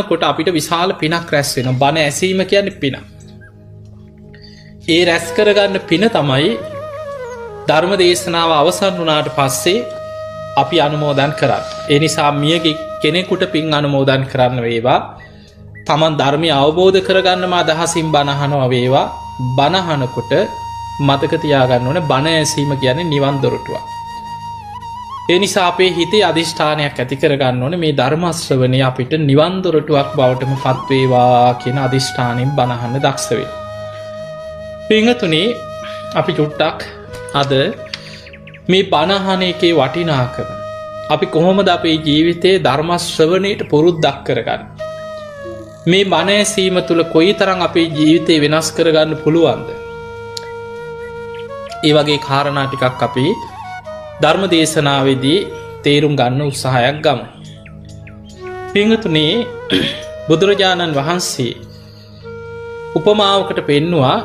කොට අපිට විශාල පිනක් රැස් වෙන බණ ඇසීම කියන්නේ පින. ඒ රැස් කරගන්න පින තමයි ධර්ම දේශනාව අවසන් වුණාට පස්සේ අපි අනුමෝදන් කරන්න. ඒ නිසා මියගේ කෙනෙකුට පින් අනුමෝදන් කරන්න වේවා. තමන් ධර්මය අවබෝධ කරගන්නම අදහසින් බණහනවා වේවා. බණහනකොට මතක තියාගන්න ඕනේ බණ ඇසීම කියන්නේ නිවන් දොරටුවක්. ඒ නිසා අපේ හිතේ අධිෂ්ඨානයක් ඇති කරගන්න ඕනේ මේ ධර්ම ශ්‍රවණය අපිට නිවන් දොරටුවක් බවටම පත් වේවා කියන අධිෂ්ඨානයෙන් බණහන්න දක්ෂ වෙන්න. පින්වතුනි අපි චුට්ටක් අද මේ බණහන එකේ වටිනාකම අපි කොහොමද අපේ ජීවිතයේ ධර්ම ශ්‍රවණයට පුරුද්දක් කරගන්නේ? මේ බණ ඇසීම තුළ කොයිතරම් අපේ ජීවිතේ වෙනස් කරගන්න පුළුවන්ද? ඒ වගේ කාරණා ටිකක් අපි ධර්ම දේශනාවේදී තේරුම් ගන්න උත්සාහයක් ගමු. පින්වතුනි බුදුරජාණන් වහන්සේ උපමාවකට පෙන්නවා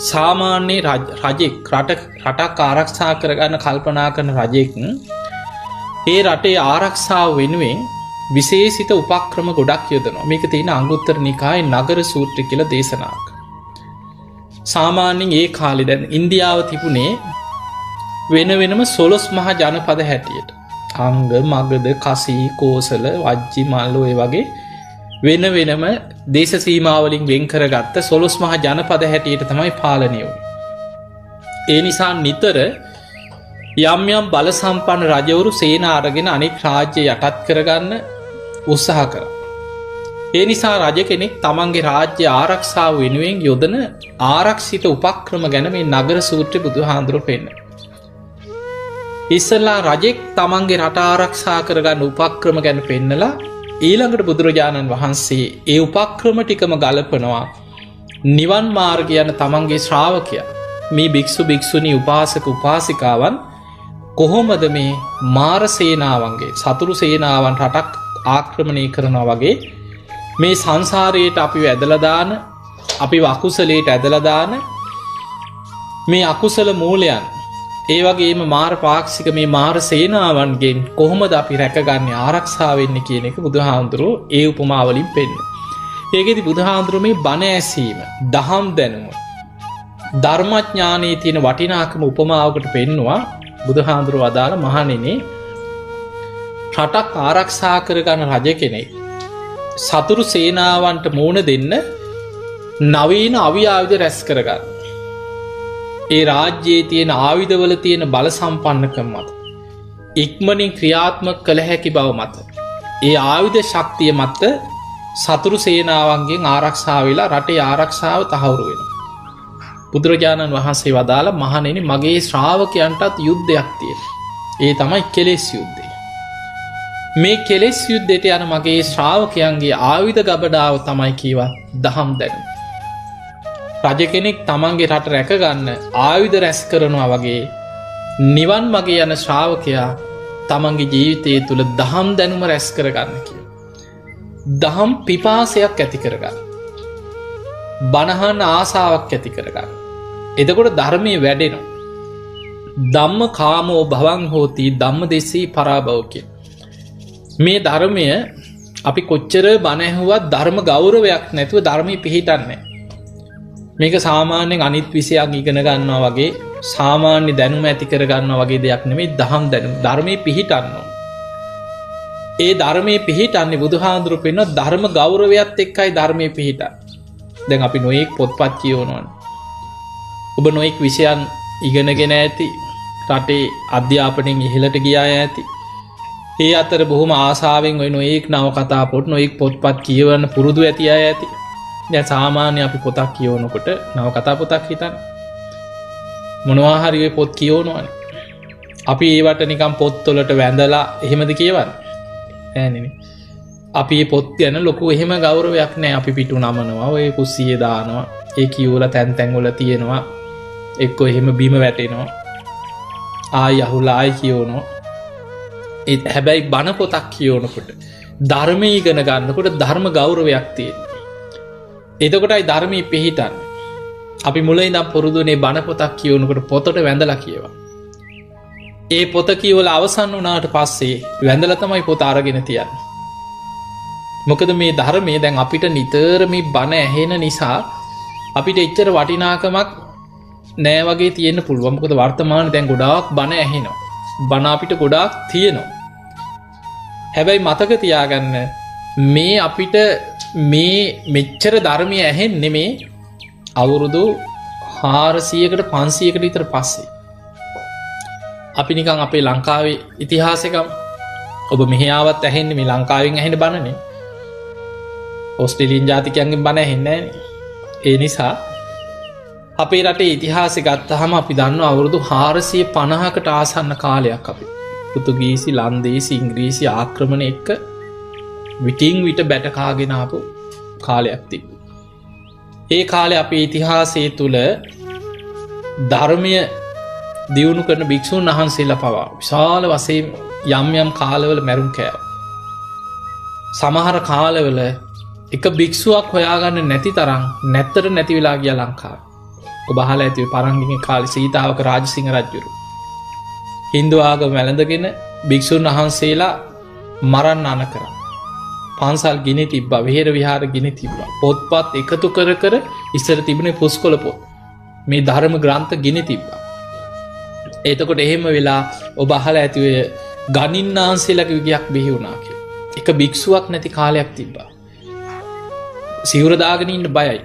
සාමාන්‍ය රජෙක් රටක් ආරක්ෂා කරගන්න කල්පනා කරන රජෙක් ඒ රටේ ආරක්ෂාව වෙනුවෙන් විශේෂිත උපක්‍රම ගොඩක් යොදනවා. මේක තියෙන අංගුත්තර නිකායේ නගර සූත්‍රය කියලා දේශනාවක්. සාමාන්‍යයෙන් ඒ කාලේ දැන් ඉන්දියාව තිබුණේ වෙන වෙනම 12 මහා ජනපද හැටියට. අංග, මගධ, කසී, කෝසල, වජ්ජි, මල්ල ඔය වගේ වෙන වෙනම දේශ සීමාවලින් වෙන් කරගත්ත 12 මහා ජනපද හැටියට තමයි පාලනය වුනේ. ඒ නිසා නිතර යම් යම් බල සම්පන්න රජවරු සේනා අරගෙන අනෙක් රාජ්‍ය යටත් කරගන්න උත්සාහ කරා. ඒ නිසා රජ කෙනෙක් තමන්ගේ රාජ්‍ය ආරක්ෂාව වෙනුවෙන් යොදන ආරක්ෂිත උපක්‍රම ගැන මේ නගර සූත්‍රය බුදුහාඳුරෝ පෙන්නනවා. ඉස්සලා රජෙක් තමන්ගේ රට ආරක්ෂා කරගන්න උපක්‍රම ගැන පෙන්නලා ඊළඟට බුදුරජාණන් වහන්සේ ඒ උපක්‍රම ටිකම ගලපනවා නිවන් මාර්ගය යන තමන්ගේ ශ්‍රාවකයා මේ භික්ෂු භික්ෂුණී උපාසක උපාසිකාවන් කොහොමද මේ මාර සේනාවන්ගේ සතුරු සේනාවන් රටක් ආක්‍රමණය කරනවා වගේ මේ සංසාරයට අපි ඇදලා දාන අපි අකුසලයට ඇදලා දාන මේ අකුසල මූලයන් ඒ වගේම මාර පාක්ෂික මේ මාර සේනාවන්ගෙන් කොහොමද අපි රැකගන්නේ ආරක්ෂා වෙන්නේ කියන එක බුදුහාමුදුරුවෝ ඒ උපමාවලින් පෙන්නනවා. ඒකෙදි බුදුහාමුදුරුවෝ මේ බණ ඇසීම, දහම් දැනුම, ධර්මඥානයේ තියෙන වටිනාකම උපමාවකට පෙන්නවා. බුදුහාමුදුරුවෝ අදාළ මහණෙනි රටක් ආරක්ෂා කරගන්න රජ කෙනෙක් සතුරු සේනාවන්ට මුහුණ දෙන්න නවීන අවි ආයුධ රැස් කරගන්න. ඒ රාජ්‍යයේ තියෙන ආයුධවල තියෙන බල සම්පන්නකම මත ඉක්මනින් ක්‍රියාත්මක කළ හැකි බව මත ඒ ආයුධ ශක්තිය මත සතුරු සේනාවන්ගෙන් ආරක්ෂා වෙලා රටේ ආරක්ෂාව තහවුරු වෙනවා. බුදුරජාණන් වහන්සේ වදාළ මහණෙනි මගේ ශ්‍රාවකයන්ටත් යුද්ධයක් තියෙනවා. ඒ තමයි කෙලෙස් යුද්ධය. මේ කෙලෙස් යුද්ධයට යන මගේ ශ්‍රාවකයන්ගේ ආයුධ ගබඩාව තමයි කීවා දහම් දැනුම. රජ කෙනෙක් තමන්ගේ රට රැකගන්න ආයුධ රැස් කරනවා වගේ නිවන් මගේ යන ශ්‍රාවකයා තමන්ගේ ජීවිතය තුළ දහම් දැනුම රැස් කරගන්න කිය. දහම් පිපාසයක් ඇති කරගන්න. බණහන් ආසාවක් ඇති කරගන්න. එතකොට ධර්මය වැඩෙනවා. ධම්ම කාමෝ භවං හෝති ධම්ම දෙසී පරාභව කිය. මේ ධර්මය අපි කොච්චර බණ ඇහුවත් ධර්ම ගෞරවයක් නැතුව ධර්මය පිහිටන්නේ. මේක සාමාන්‍යයෙන් අනිත් විෂයක් ඉගෙන ගන්නවා වගේ සාමාන්‍ය දැනුම ඇති කර ගන්නවා වගේ දෙයක් නෙමෙයි දහම් දැනුම. ධර්මයේ පිහිටන්න. ඒ ධර්මයේ පිහිටන්නේ බුදුහාඳුරු පෙන්න ධර්ම ගෞරවයත් එක්කයි ධර්මයේ පිහිටන්නේ. දැන් අපි නොයෙක් පොත්පත් කියවනවනේ. ඔබ නොයෙක් විෂයන් ඉගෙනගෙන ඇති. රටේ අධ්‍යාපනයෙන් ඉහළට ගියා ඇති. ඒ අතර බොහොම ආසාවෙන් ඔය නොයෙක් නවකතා පොත් නොයෙක් පොත්පත් කියවන්න පුරුදු ඇති අය ඇති. දැන් සාමාන්‍ය අපි පොතක් කියවනකොට නවකතා පොතක් හිතන්න. මොනවා හරි ඔය පොත් කියවනවනේ. අපි ඒවට නිකන් පොත්වලට වැඳලා එහෙමද කියවන්නේ? නෑ නෙමෙයි. අපි මේ පොත් ගැන ලොකු එහෙම ගෞරවයක් නෑ. අපි පිටු නමනවා, ඔය කුස්සියේ දානවා, ඒ කියවලා තැන් තැන් වල තියෙනවා. එක්ක එහෙම බිම වැටෙනවා. ආයි අහුලා ආයි කියවනවා. ඒ හැබැයි බණ පොතක් කියවනකොට ධර්මය ඉගෙන ගන්නකොට ධර්ම ගෞරවයක් තියෙනවා. එතකොටයි ධර්මයේ පිහිටන්නේ. අපි මුලින් ඉඳන් පුරුදුනේ බණ පොතක් කියවනකොට පොතට වැඳලා කියවා. ඒ පොත කියවලා අවසන් වුණාට පස්සේ වැඳලා තමයි පොත අරගෙන තියන්නේ. මොකද මේ ධර්මයේ දැන් අපිට නිතර මේ බණ ඇහෙන නිසා අපිට එච්චර වටිනාකමක් නෑ වගේ තියෙන්න පුළුවන්. මොකද වර්තමානයේ දැන් ගොඩාක් බණ ඇහෙනවා. බණ අපිට ගොඩාක් තියෙනවා. හැබැයි මතක තියාගන්න මේ අපිට මේ මෙච්චර ධර්මය ඇහෙන්නේ මේ අවුරුදු 400කට 500කට විතර පස්සේ. අපි නිකන් අපේ ලංකාවේ ඉතිහාසෙකම ඔබ මෙහි ආවත් ඇහෙන්නේ මේ ලංකාවෙන් ඇහෙන බණනේ. ඕස්ට්‍රේලියානු ජාතිකයන්ගෙන් බණ ඇහෙන්නේ නැහැ. ඒ නිසා අපේ රටේ ඉතිහාසය ගත්තාම අපි දන්නවා අවුරුදු 450කට ආසන්න කාලයක් අපි පෘතුගීසි, ලන්දේසි, ඉංග්‍රීසි ආක්‍රමණ එක්ක විටින් විට බැට කාගෙන ආපු කාලයක් තිබුණා. ඒ කාලේ අපේ ඉතිහාසයේ තුල ධර්මය දියුණු කරන භික්ෂුන් වහන්සේලා පවා විශාල වශයෙන් යම් යම් කාලවල මැරුම් කෑවා. සමහර කාලවල එක භික්ෂුවක් හොයාගන්න නැති තරම් නැත්තර නැති වෙලා ගියා ලංකාවේ. ඔබ අහලා ඇති පරංගිගේ කාලේ සීතාවක රාජසිංහ රජුරු හින්දු ආගම වැළඳගෙන භික්ෂුන් වහන්සේලා මරන්න අන කරා. පන්සල් ගිනි තිබ්බා, විහෙර විහාර ගිනි තිබ්බා. පොත්පත් එකතු කර කර ඉස්සර තිබුණේ පුස්කොළ පොත්. මේ ධර්ම ග්‍රන්ථ ගිනි තිබ්බා. එතකොට එහෙම වෙලා ඔබ අහලා ඇති ඔය ගණින්නාන්සේලාගේ විගයක් බිහි වුණා කියලා. එක භික්ෂුවක් නැති කාලයක් තිබ්බා. සිවුර දාගෙන ඉන්න බයයි.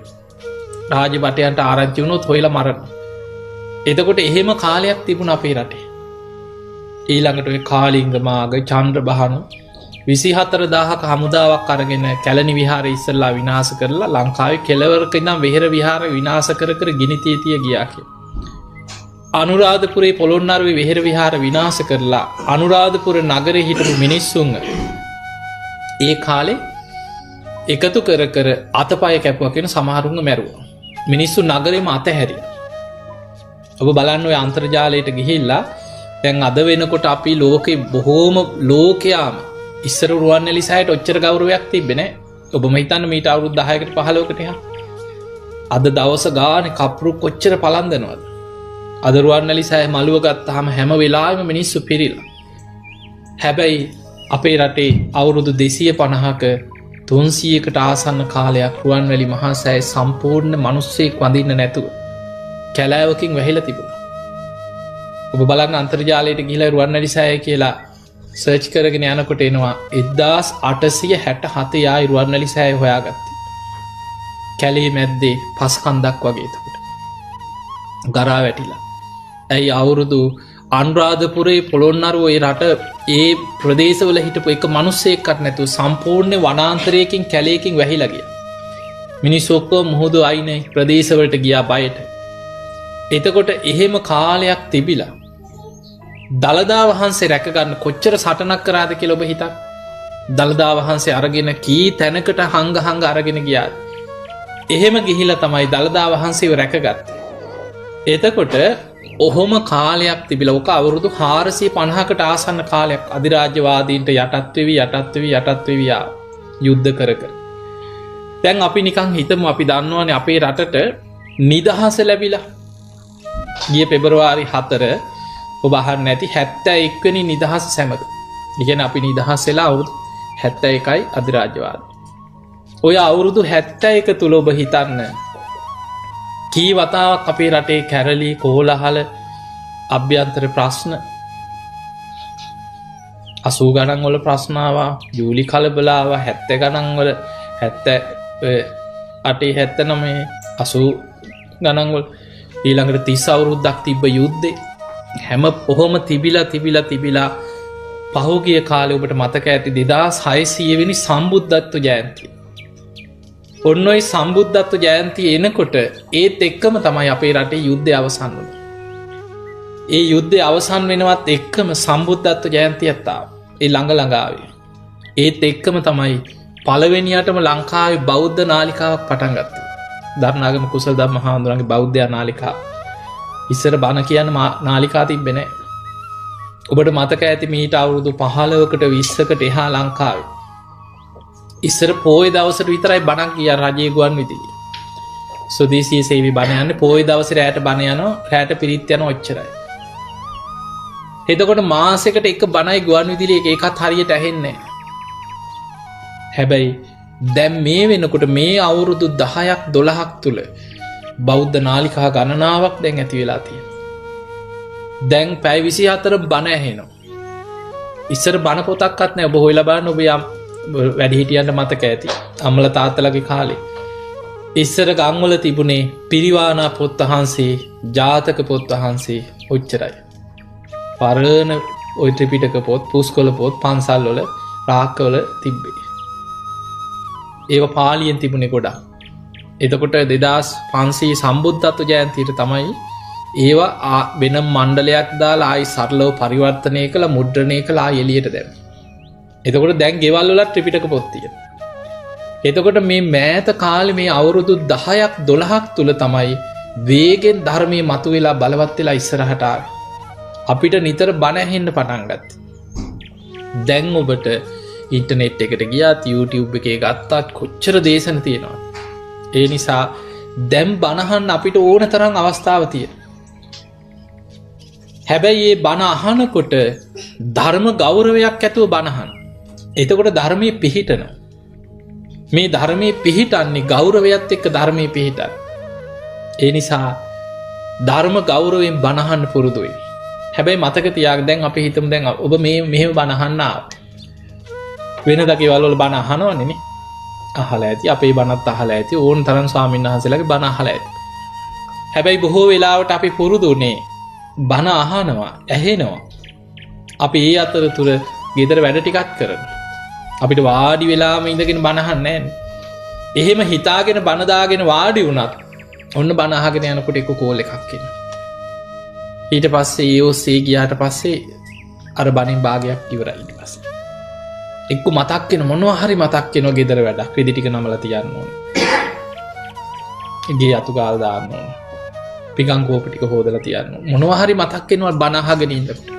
රාජ බටයන්ට ආරංචි වුණොත් හොයලා මරන. එතකොට එහෙම කාලයක් තිබුණා අපේ රටේ. ඊළඟට ඔය කාලිංග මාග, චන්ද්‍රබහනු 24000ක හමුදාවක් අරගෙන කැලණි විහාරය ඉස්සල්ලා විනාශ කරලා ලංකාවේ කෙළවරක ඉඳන් වෙහෙර විහාර විනාශ කර කර ගිනි තිය ගියා කියලා. අනුරාධපුරේ පොළොන්නරුවේ වෙහෙර විහාර විනාශ කරලා අනුරාධපුර නගරේ හිටපු මිනිස්සුන් ඒ කාලේ එකතු කර කර අතපය කැපුවා කියන සමහරුන්ව මැරුවා. මිනිස්සු නගරෙම අතහැරියා. ඔබ බලන්න ඔය අන්තර්ජාලයට ගිහිල්ලා දැන් අද වෙනකොට අපි ලෝකේ බොහෝම ලෝකයාම ඉස්සර රුවන්වැලි සෑයට ඔච්චර ගෞරවයක් තිබ්බේ නැහැ. ඔබම හිතන්න මීට අවුරුදු 10කට 15කට එහා. අද දවස ගානේ කප්රු කොච්චර පලන්දනවද? අද රුවන්වැලි සෑය මළුව ගත්තාම හැම වෙලාවෙම මිනිස්සු පිරිලා. හැබැයි අපේ රටේ අවුරුදු 250ක 300කට ආසන්න කාලයක් රුවන්වැලි මහා සෑය සම්පූර්ණ මිනිස්සෙක් වඳින්න නැතුව කැලෑවකින් වැහිලා තිබුණා. ඔබ බලන්න අන්තර්ජාලයට ගිහිලා රුවන්වැලි සෑය කියලා සර්ච් කරගෙන යනකොට එනවා 1867 ආයි රුවන්වැලි සෑය හොයාගත්තේ. කැලේ මැද්දේ පස් කන්දක් වගේ එතකොට. ගරා වැටිලා. ඇයි අවුරුදු අනුරාධපුරේ පොළොන්නරුව ඒ රට ඒ ප්‍රදේශවල හිටපු එක මිනිස්සෙක්වත් නැතුව සම්පූර්ණ වනාන්තරයකින් කැලේකින් වැහිලා ගියා. මිනිස්සු ඔක්කොම මුහුදු අයිනේ ප්‍රදේශවලට ගියා බයට. එතකොට එහෙම කාලයක් තිබිලා දළදා වහන්සේ රැකගන්න කොච්චර සටනක් කරාද කියලා ඔබ හිතන්න. දළදා වහන්සේ අරගෙන කී තැනකට හංග අරගෙන ගියාද? එහෙම ගිහිලා තමයි දළදා වහන්සේව රැකගත්තේ. එතකොට ඔහොම කාලයක් තිබිලා ඔක අවුරුදු 450කට ආසන්න කාලයක් අධිරාජ්‍යවාදීන්ට යටත් වෙවි යුද්ධ කර කර. දැන් අපි නිකන් හිතමු අපි දන්නවනේ අපේ රටට නිදහස ලැබිලා ගිය පෙබරවාරි 4 ඔබ අහන්න නැති 71 වෙනි නිදහස සැමද. ඒ කියන්නේ අපි නිදහස් වෙලා අවුරුදු 71යි අධිරාජ්‍යවාද. ඔය අවුරුදු 71 තුල ඔබ හිතන්න කී වතාවක් අපේ රටේ කැරලි කෝලහල අභ්‍යන්තර ප්‍රශ්න 80 ගණන් වල ප්‍රශ්න ආවා, ජූලි කලබල ආවා, 70 ගණන් වල 78 79 80 ගණන් වල ඊළඟට 30 අවුරුද්දක් තිබ්බ යුද්ධේ. හැම කොහොම තිබිලා පහුගිය කාලේ ඔබට මතක ඇති 2600 වෙනි සම්බුද්ධත්ව ජයන්තිය. ඔන්න ඔය සම්බුද්ධත්ව ජයන්තිය එනකොට ඒත් එක්කම තමයි අපේ රටේ යුද්ධය අවසන් වුනේ. ඒ යුද්ධය අවසන් වෙනවත් එක්කම සම්බුද්ධත්ව ජයන්තියත් ආවා. ඒ ළඟ ආවේ. ඒත් එක්කම තමයි පළවෙනියටම ලංකාවේ බෞද්ධ නාලිකාවක් පටන් ගත්තේ. දරණාගම කුසල ධම්ම හාමුදුරන්ගේ බෞද්ධ නාලිකාව. ඉස්සර බණ කියන නාලිකා තිබ්බේ නැහැ. ඔබට මතක ඇති මීට අවුරුදු 15කට 20කට එහා ලංකාවේ ඉස්සර පොය දවසට විතරයි බණක් ගියා රජයේ ගුවන් විදුලිය. ස්වදේශීය සේවය බණ යන්නේ පොය දවසේ රැට බණ යනවා, රැට පිරිත් යනවා ඔච්චරයි. එතකොට මාසෙකට එක බණයි ගුවන් විදුලිය එකත් හරියට ඇහෙන්නේ නැහැ. හැබැයි දැන් මේ වෙනකොට මේ අවුරුදු 10ක් 12ක් තුල බෞද්ධ නාලිකා ගණනාවක් දැන් ඇති වෙලා තියෙනවා. දැන් පැය 24 බණ ඇහෙනවා. ඉස්සර බණ පොතක්වත් නැහැ. ඔබ හොයලා බලන්න ඔබ යම් වැඩිහිටියන්ට මතක ඇති. අම්මලා තාත්තලාගේ කාලේ ඉස්සර ගම්වල තිබුණේ පිරිවානා පොත් වහන්සේ, ජාතක පොත් වහන්සේ ඔච්චරයි. පරණ ওই ත්‍රිපිටක පොත්, පුස්කොළ පොත් පන්සල් වල රාක්කවල තිබ්බේ. ඒව පාලියෙන් තිබුණේ ගොඩක්. එතකොට 2500 සම්බුද්ධත්ව ජයන්තියට තමයි ඒවා වෙන මණ්ඩලයක් දාලා ආයි සරලව පරිවර්තනය කළ මුද්‍රණය කළා එළියට දැම්මේ. එතකොට දැන් ගෙවල් වල ත්‍රිපිටක පොත් තියෙනවා. එතකොට මේ මෑත කාලේ මේ අවුරුදු 10ක් 12ක් තුල තමයි වේගෙන් ධර්මයේ මතුවලා බලවත් වෙලා ඉස්සරහට ආවේ. අපිට නිතර බණ ඇහෙන්න පටන් ගත්තා. දැන් ඔබට ඉන්ටර්නෙට් එකට ගියාත් YouTube එකේ ගත්තාත් කොච්චර දේශන තියෙනවද? ඒ නිසා දැන් බණහන් අපිට ඕන තරම් අවස්ථාව තියෙනවා. හැබැයි මේ බණ අහනකොට ධර්ම ගෞරවයක් ඇතුව බණහන්. එතකොට ධර්මයේ පිහිටනවා. මේ ධර්මයේ පිහිටන්නේ ගෞරවයත් එක්ක ධර්මයේ පිහිටන. ඒ නිසා ධර්ම ගෞරවයෙන් බණහන්න පුරුදු වෙන්න. හැබැයි මතක තියාගන්න දැන් අපි හිතමු දැන් ඔබ මෙහෙම බණ අහන්න ආවා. වෙනදා කේවල් වල බණ අහනවනේ නේ. අහලා ඇති අපේ බණත් අහලා ඇති ඕන තරම් ස්වාමීන් වහන්සේලාගේ බණ අහලා ඇති. හැබැයි බොහෝ වෙලාවට අපි පුරුදුනේ බණ අහනවා, ඇහෙනවා. අපි ඒ අතරතුර ගෙදර වැඩ ටිකක් කරනවා. අපිට වාඩි වෙලාම ඉඳගෙන බණ අහන්නේ නැහැ. එහෙම හිතාගෙන බණ දාගෙන වාඩි වුණත් ඔන්න බණ අහගෙන යනකොට එක්ක කෝල් එකක් එනවා. ඊට පස්සේ ඒ ඔස්සේ ගියාට පස්සේ අර බණින් භාගයක් ඉවරයි. ඊට පස්සේ එක්ක මතක් වෙන මොනවා හරි මතක් වෙනවා ගෙදර වැඩක්. රෙදි ටික නමලා තියන්න ඕනේ. ගේ අතු ගාලා දාන්න ඕනේ. පිකන් කෝප ටික හොදලා තියන්න ඕනේ. මොනවා හරි මතක් වෙනවා බණ අහගෙන ඉන්නකොට.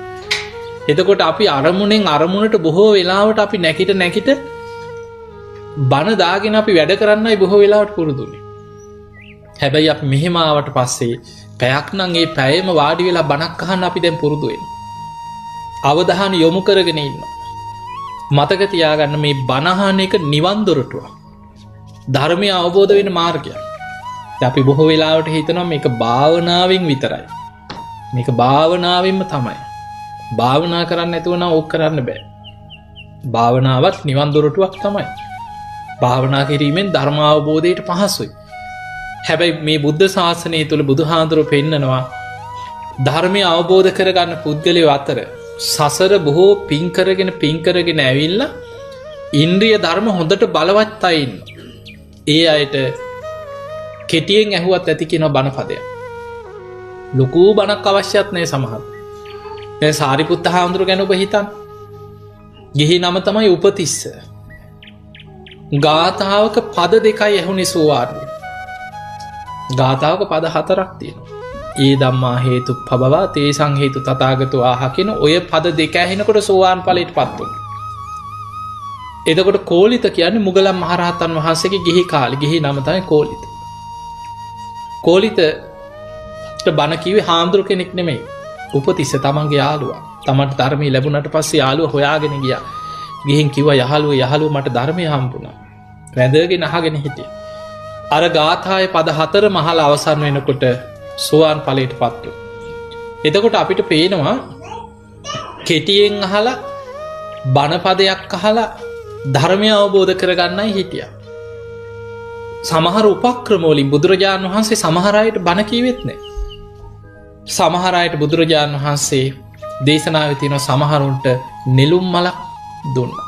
එතකොට අපි අරමුණෙන් අරමුණට බොහෝ වෙලාවට අපි නැකිට බණ දාගෙන අපි වැඩ කරන්නයි බොහෝ වෙලාවට පුරුදුනේ. හැබැයි අපි මෙහෙම ආවට පස්සේ පැයක් නම් ඒ පැයම වාඩි වෙලා බණක් අහන්න අපි දැන් පුරුදු වෙනවා. අවධානය යොමු කරගෙන ඉන්නවා. මතක තියාගන්න මේ බණ අහන එක නිවන් දොරටුවක්. ධර්මය අවබෝධ වෙන මාර්ගයක්. අපි බොහෝ වෙලාවට හිතනවා මේක භාවනාවෙන් විතරයි. මේක භාවනාවෙන්ම තමයි. භාවනා කරන්න නැතුව නම් ඕක කරන්න බෑ. භාවනාවත් නිවන් දොරටුවක් තමයි. භාවනා කිරීමෙන් ධර්ම අවබෝධයට පහසුයි. හැබැයි මේ බුද්ධ ශාසනය තුළ බුදුහාඳුරෝ පෙන්නනවා ධර්මය අවබෝධ කරගන්න පුද්ගලයෝ අතර සසර බොහෝ පින් කරගෙන ඇවිල්ලා ඉන්ද්‍රිය ධර්ම හොඳට බලවත් අය ඉන්නවා. ඒ අයට කෙටියෙන් ඇහුවත් ඇති කියන බණපදයක්. ලොකු බණක් අවශ්‍යත් නැහැ සමහර. දැන් සාරිපුත්ත හාමුදුරුවෝ ගැන ඔබ හිතන්න. ගිහි නම තමයි උපතිස්ස. ගාථාවක පද 2යි ඇහුනේ සෝවාන් වෙන්න. ගාථාවක පද 4ක් තියෙනවා. ඒ ධම්මා හේතුප්පබවා තේසං හේතු තථාගතෝ ආහ කියන ඔය පද 2 ඇහෙනකොට සෝවාන් ඵලයටපත් වුණා. එතකොට කෝලිත කියන්නේ මුගලන් මහරහතන් වහන්සේගේ ගිහි කාලේ. ගිහි නම තමයි කෝලිත. කෝලිතට බණ කිව්වේ හාමුදුරු කෙනෙක් නෙමෙයි. උපතිස්ස තමන්ගේ යාළුවා. තමන්ට ධර්මය ලැබුණාට පස්සේ යාළුවා හොයාගෙන ගියා. ගිහින් කිව්වා යහළුවා මට ධර්මය හම්බුණා. වැඳගෙන අහගෙන හිටියා. අර ගාථාවේ පද 4 මහලා අවසන් වෙනකොට සෝවාන් ඵලයටපත් වුණා. එතකොට අපිට පේනවා කෙටියෙන් අහලා බණ පදයක් අහලා ධර්මය අවබෝධ කරගන්නයි හිටියා. සමහර උපක්‍රම වලින් බුදුරජාණන් වහන්සේ සමහර අයට බණ කීවෙත් නැහැ. සමහර අයට බුදුරජාණන් වහන්සේ දේශනාවේ තියෙන සමහරුන්ට නෙළුම් මලක් දුන්නා.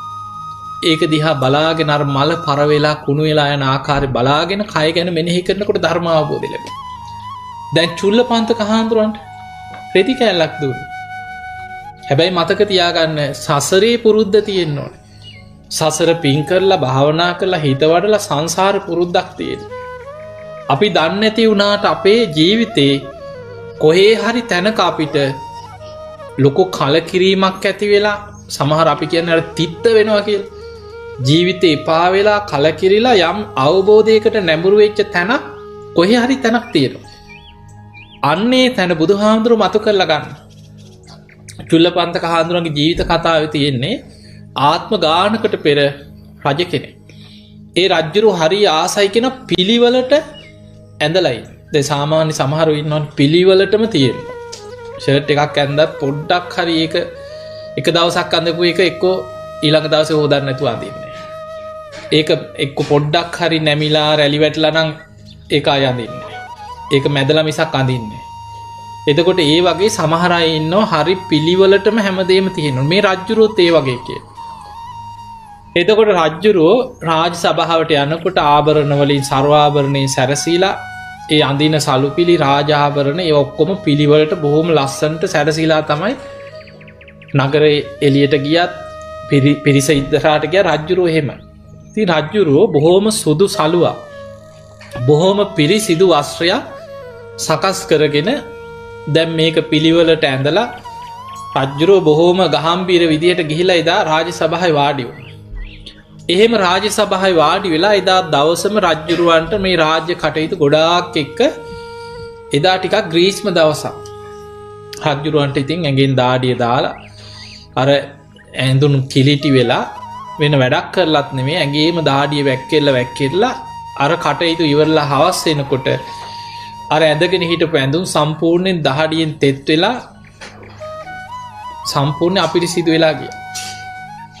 ඒක දිහා බලාගෙන අර මල පර වෙලා කුණු වෙලා යන ආකාරය බලාගෙන කය ගැන මෙනෙහි කරනකොට ධර්ම අවබෝධය ලැබෙනවා. දැන් චුල්ලපන්තක හාමුදුරන්ට රෙදි කෑල්ලක් දුන්නා. හැබැයි මතක තියාගන්න සසරේ පුරුද්ද තියෙන්න ඕනේ. සසර පින් කරලා භාවනා කරලා හිත වඩලා සංසාර පුරුද්දක් තියෙනවා. අපි දන්නේ නැති වුණාට අපේ ජීවිතේ කොහේ හරි තැනක අපිට ලොකු කලකිරීමක් ඇති වෙලා සමහර අපි කියන්නේ අර තිත්ත වෙනවා කියලා. ජීවිතේ එපා වෙලා කලකිරිලා යම් අවබෝධයකට නැඹුරු වෙච්ච තැන කොහේ හරි තැනක් තියෙනවා. අන්නේ තැන බුදුහාමුදුරුවෝ මතු කරලා ගන්න. චුල්ලපන්තක හාමුදුරුවන්ගේ ජීවිත කතාවේ තියෙන්නේ ආත්ම ගානකට පෙර රජ කෙනෙක්. ඒ රජ්ජුරු හරි ආසයි කෙන පිළිවලට ඇඳලයි ද සාමාන්‍ය සමහරු ඉන්නවන් පිළිවලටම තියෙන ෂර්ට් එකක් ඇන්දත් පොඩ්ඩක් හරි එක දවසක් අඳපු එක එක්කෝ ඊළඟ දවසේ හොදන්න නැතුව අඳින්නේ. ඒක එක්ක පොඩ්ඩක් හරි නැමිලා රැලි වැටලා නම් ඒක ආය අඳින්නේ. ඒක මැදලා මිසක් අඳින්නේ. එතකොට ඒ වගේ සමහර අය ඉන්නවා හරි පිළිවෙලටම හැමදේම තියෙනවා. මේ රජ්ජුරුවොත් ඒ වගේ කිය. එතකොට රජ්ජුරුවෝ රාජ සභාවට යනකොට ආභරණ වලින් සර්වාභරණේ සැරසීලා ඒ අඳින සලුපිලි රාජාභරණ ඒ ඔක්කොම පිළිවෙලට බොහොම ලස්සනට සැරසීලා තමයි නගරේ එළියට ගියත් පිරිස ඉදරාට ගිය රජ්ජුරුවෝ එහෙම. ඉතින් රජ්ජුරුවෝ බොහොම සුදු සලුවක් බොහොම පිරිසිදු වස්ත්‍රයක් සකස් කරගෙන දැන් මේක පිළිවෙලට ඇඳලා රජ්ජුරුවෝ බොහොම ගහම්බීර විදියට ගිහිලා එදා රාජ සභාවේ වාඩි වුණා. එහෙම රාජ සභාවේ වාඩි වෙලා එදා දවසම රජ්ජුරුවන්ට මේ රාජ්‍ය කටයුතු ගොඩාක් එක්ක එදා ටිකක් ග්‍රීස්ම දවසක්. රජ්ජුරුවන්ට ඉතින් ඇඟෙන් දාඩිය දාලා අර ඇඳුණු කිලිටි වෙලා වෙන වැඩක් කරලත් නෙමේ ඇඟේම දාඩිය වැක්කෙල්ලා අර කටයුතු ඉවරලා හවස් වෙනකොට අර ඇඳගෙන හිටපු ඇඳුම් සම්පූර්ණයෙන් දහඩියෙන් තෙත් වෙලා සම්පූර්ණ අපිරිසිදු වෙලා ගියා.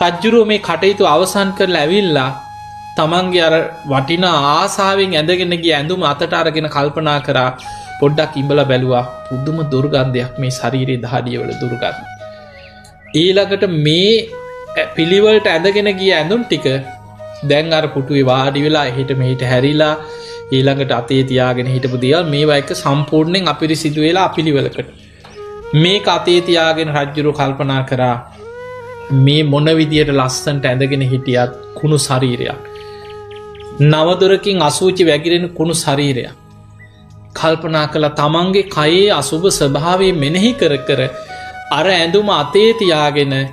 රජ්ජුරුවෝ මේ කටයුතු අවසන් කරලා ඇවිල්ලා තමන්ගේ අර වටිනා ආසාවෙන් ඇඳගෙන ගිය ඇඳුම අතට අරගෙන කල්පනා කරා පොඩ්ඩක් ඉඹලා බැලුවා පුදුම දුර්ගන්ධයක් මේ ශරීරයේ දහඩියවල දුර්ගන්ධ. ඊළඟට මේ පිළිවෙලට ඇඳගෙන ගිය ඇඳුම් ටික දැන් අර පුටුවේ වාඩි වෙලා එහෙට මෙහෙට හැරිලා ඊළඟට අතේ තියාගෙන හිටපු දේවල් මේවා එක සම්පූර්ණයෙන් අපිරිසිදු වෙලා අපිළිවෙලකට මේක අතේ තියාගෙන රජ්ජුරුවෝ කල්පනා කරා මේ මොන විදියට ලස්සනට ඇඳගෙන හිටියත් කුණු ශරීරයක් නවදොරකින් අසූචි වැగిරෙන කුණු ශරීරයක් කල්පනා කළා තමන්ගේ කයේ අසුබ ස්වභාවය මෙනෙහි කර කර අර ඇඳුම අතේ තියාගෙන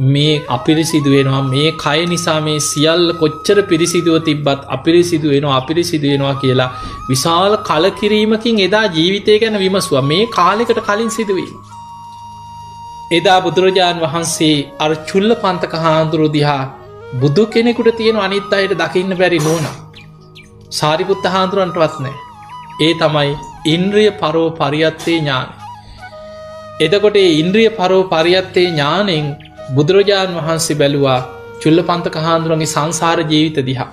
මේ අපිරිසිදු වෙනවා මේ කය නිසා මේ සියල්ල කොච්චර පිරිසිදුව තිබ්බත් අපිරිසිදු වෙනවා කියලා විශාල කලකිරීමකින් එදා ජීවිතය ගැන විමසුවා මේ කාලෙකට කලින් සිදුවීම. එදා බුදුරජාණන් වහන්සේ අර චුල්ලපන්තක හාමුදුරුවෝ දිහා බුදු කෙනෙකුට තියෙන අනිත් අයට දකින්න බැරි නෝන සාරිපුත්ත හාමුදුරුවන්ටවත් නැහැ. ඒ තමයි ඉන්ද්‍රිය පරෝ පරියත්තේ ඥාන. එතකොට ඒ ඉන්ද්‍රිය පරෝ පරියත්තේ ඥානෙන් බුදුරජාණන් වහන්සේ බැලුවා චුල්ලපන්තක හාමුදුරුවන්ගේ සංසාර ජීවිත දිහා.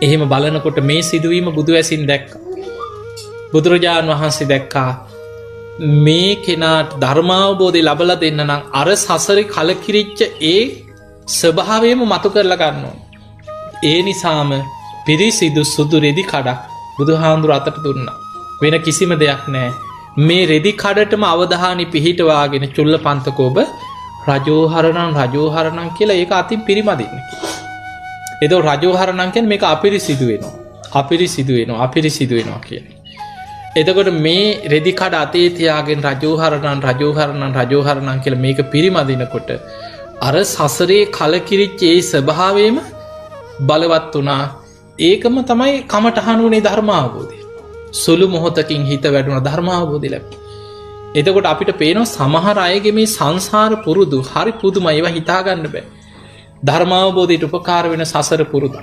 එහෙම බලනකොට මේ සිදුවීම බුදු ඇසින් දැක්කා. බුදුරජාණන් වහන්සේ දැක්කා මේ කෙනාට ධර්මාවබෝධය ලබලා දෙන්න නම් අර සසරේ කලකිරිච්ච ඒ ස්වභාවයම මතු කරලා ගන්න ඕන. ඒ නිසාම පිරිසිදු සුදු රෙදි කඩක් බුදුහාමුදුර අතට දුන්නා. වෙන කිසිම දෙයක් නැහැ. මේ රෙදි කඩටම අවධානය පිහිටවාගෙන චුල්ලපන්තක ඔබ රජෝහරණං කියලා ඒක අතින් පිරිමදින්න. එතකොට රජෝහරණං කියන්නේ මේක අපිරිසිදු වෙනවා කියන්නේ. එතකොට මේ රෙදි කඩ අතේ තියාගෙන රජෝහරණං කියලා මේක පිරිමදිනකොට අර සසරේ කලකිරිච්ච ඒ ස්වභාවයම බලවත් වුණා. ඒකම තමයි කමඨහන උනේ ධර්මාවබෝධය. සුළු මොහොතකින් හිත වැඩුණ ධර්මාවබෝධය ලැබුණා. එතකොට අපිට පේනවා සමහර අයගේ මේ සංසාර පුරුදු හරි පුදුමයි ඒවා හිතා ගන්න බෑ. ධර්මාවබෝධයට උපකාර වෙන සසර පුරුදු.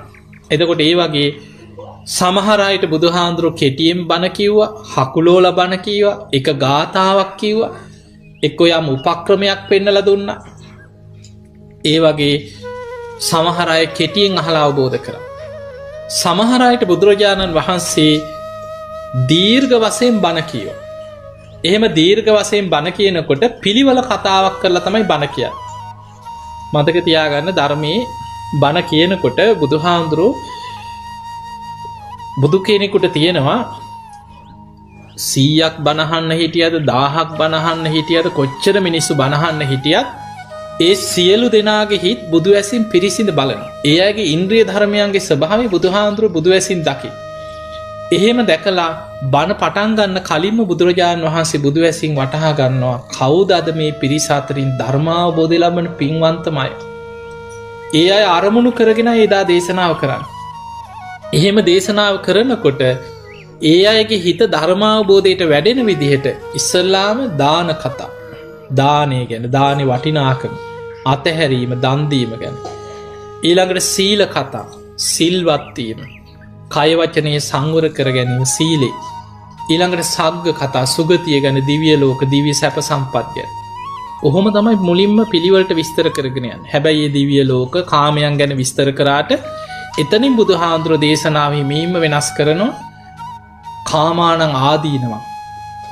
එතකොට ඒ වගේ සමහර අයට බුදුහාඳුරෝ කෙටියෙන් බණ කිව්වා, හකුලෝලා බණ කිව්වා, එක ගාථාවක් කිව්වා, එක්ක යම් උපක්‍රමයක් පෙන්නලා දුන්නා. ඒ වගේ සමහර අය කෙටියෙන් අහලා අවබෝධ කරා. සමහර අයට බුදුරජාණන් වහන්සේ දීර්ඝ වශයෙන් බණ කියනවා. එහෙම දීර්ඝ වශයෙන් බණ කියනකොට පිළිවෙල කතාවක් කරලා තමයි බණ කියන්නේ. මතක තියාගන්න ධර්මයේ බණ කියනකොට බුදුහාඳුරෝ බුදු කෙනෙකුට තියෙනවා 100ක් බණහන්න හිටියද 1000ක් බණහන්න හිටියද කොච්චර මිනිස්සු බණහන්න හිටියත් ඒ සියලු දෙනාගේ හිත් බුදු ඇසින් පිරිසිඳ බලනවා. ඒ අයගේ ඉන්ද්‍රිය ධර්මයන්ගේ ස්වභාවය බුදුහාඳුරෝ බුදු ඇසින් දකි. එහෙම දැකලා බණ පටන් ගන්න කලින්ම බුදුරජාණන් වහන්සේ බුදු ඇසින් වටහා ගන්නවා කවුද අද මේ පිරිස අතරින් ධර්මාවබෝධය ලබන පින්වන්තමයි. ඒ අය අරමුණු කරගෙන එදා දේශනාව කරන්නේ. එහෙම දේශනාව කරනකොට ඒ අයගේ හිත ධර්මාවබෝධයට වැඩෙන විදිහට ඉස්සල්ලාම දාන කතා, දානය ගැන, දානේ වටිනාකම, අතහැරීම, දන් දීම ගැන, ඊළඟට සීල කතා, සිල්වත් වීම, කය වචනයේ සංවර කර ගැනීම සීලේ. ඊළඟට සග්ග කතා සුගතිය ගැන දිව්‍ය ලෝක දිව්‍ය සැප සම්පත් ගැන. ඔහොම තමයි මුලින්ම පිළිවෙලට විස්තර කරගෙන යන්නේ. හැබැයි මේ දිව්‍ය ලෝක කාමයන් ගැන විස්තර කරාට එතනින් බුදුහාඳුර දේශනාවෙ මේම වෙනස් කරනවා කාමානං ආදීනවා.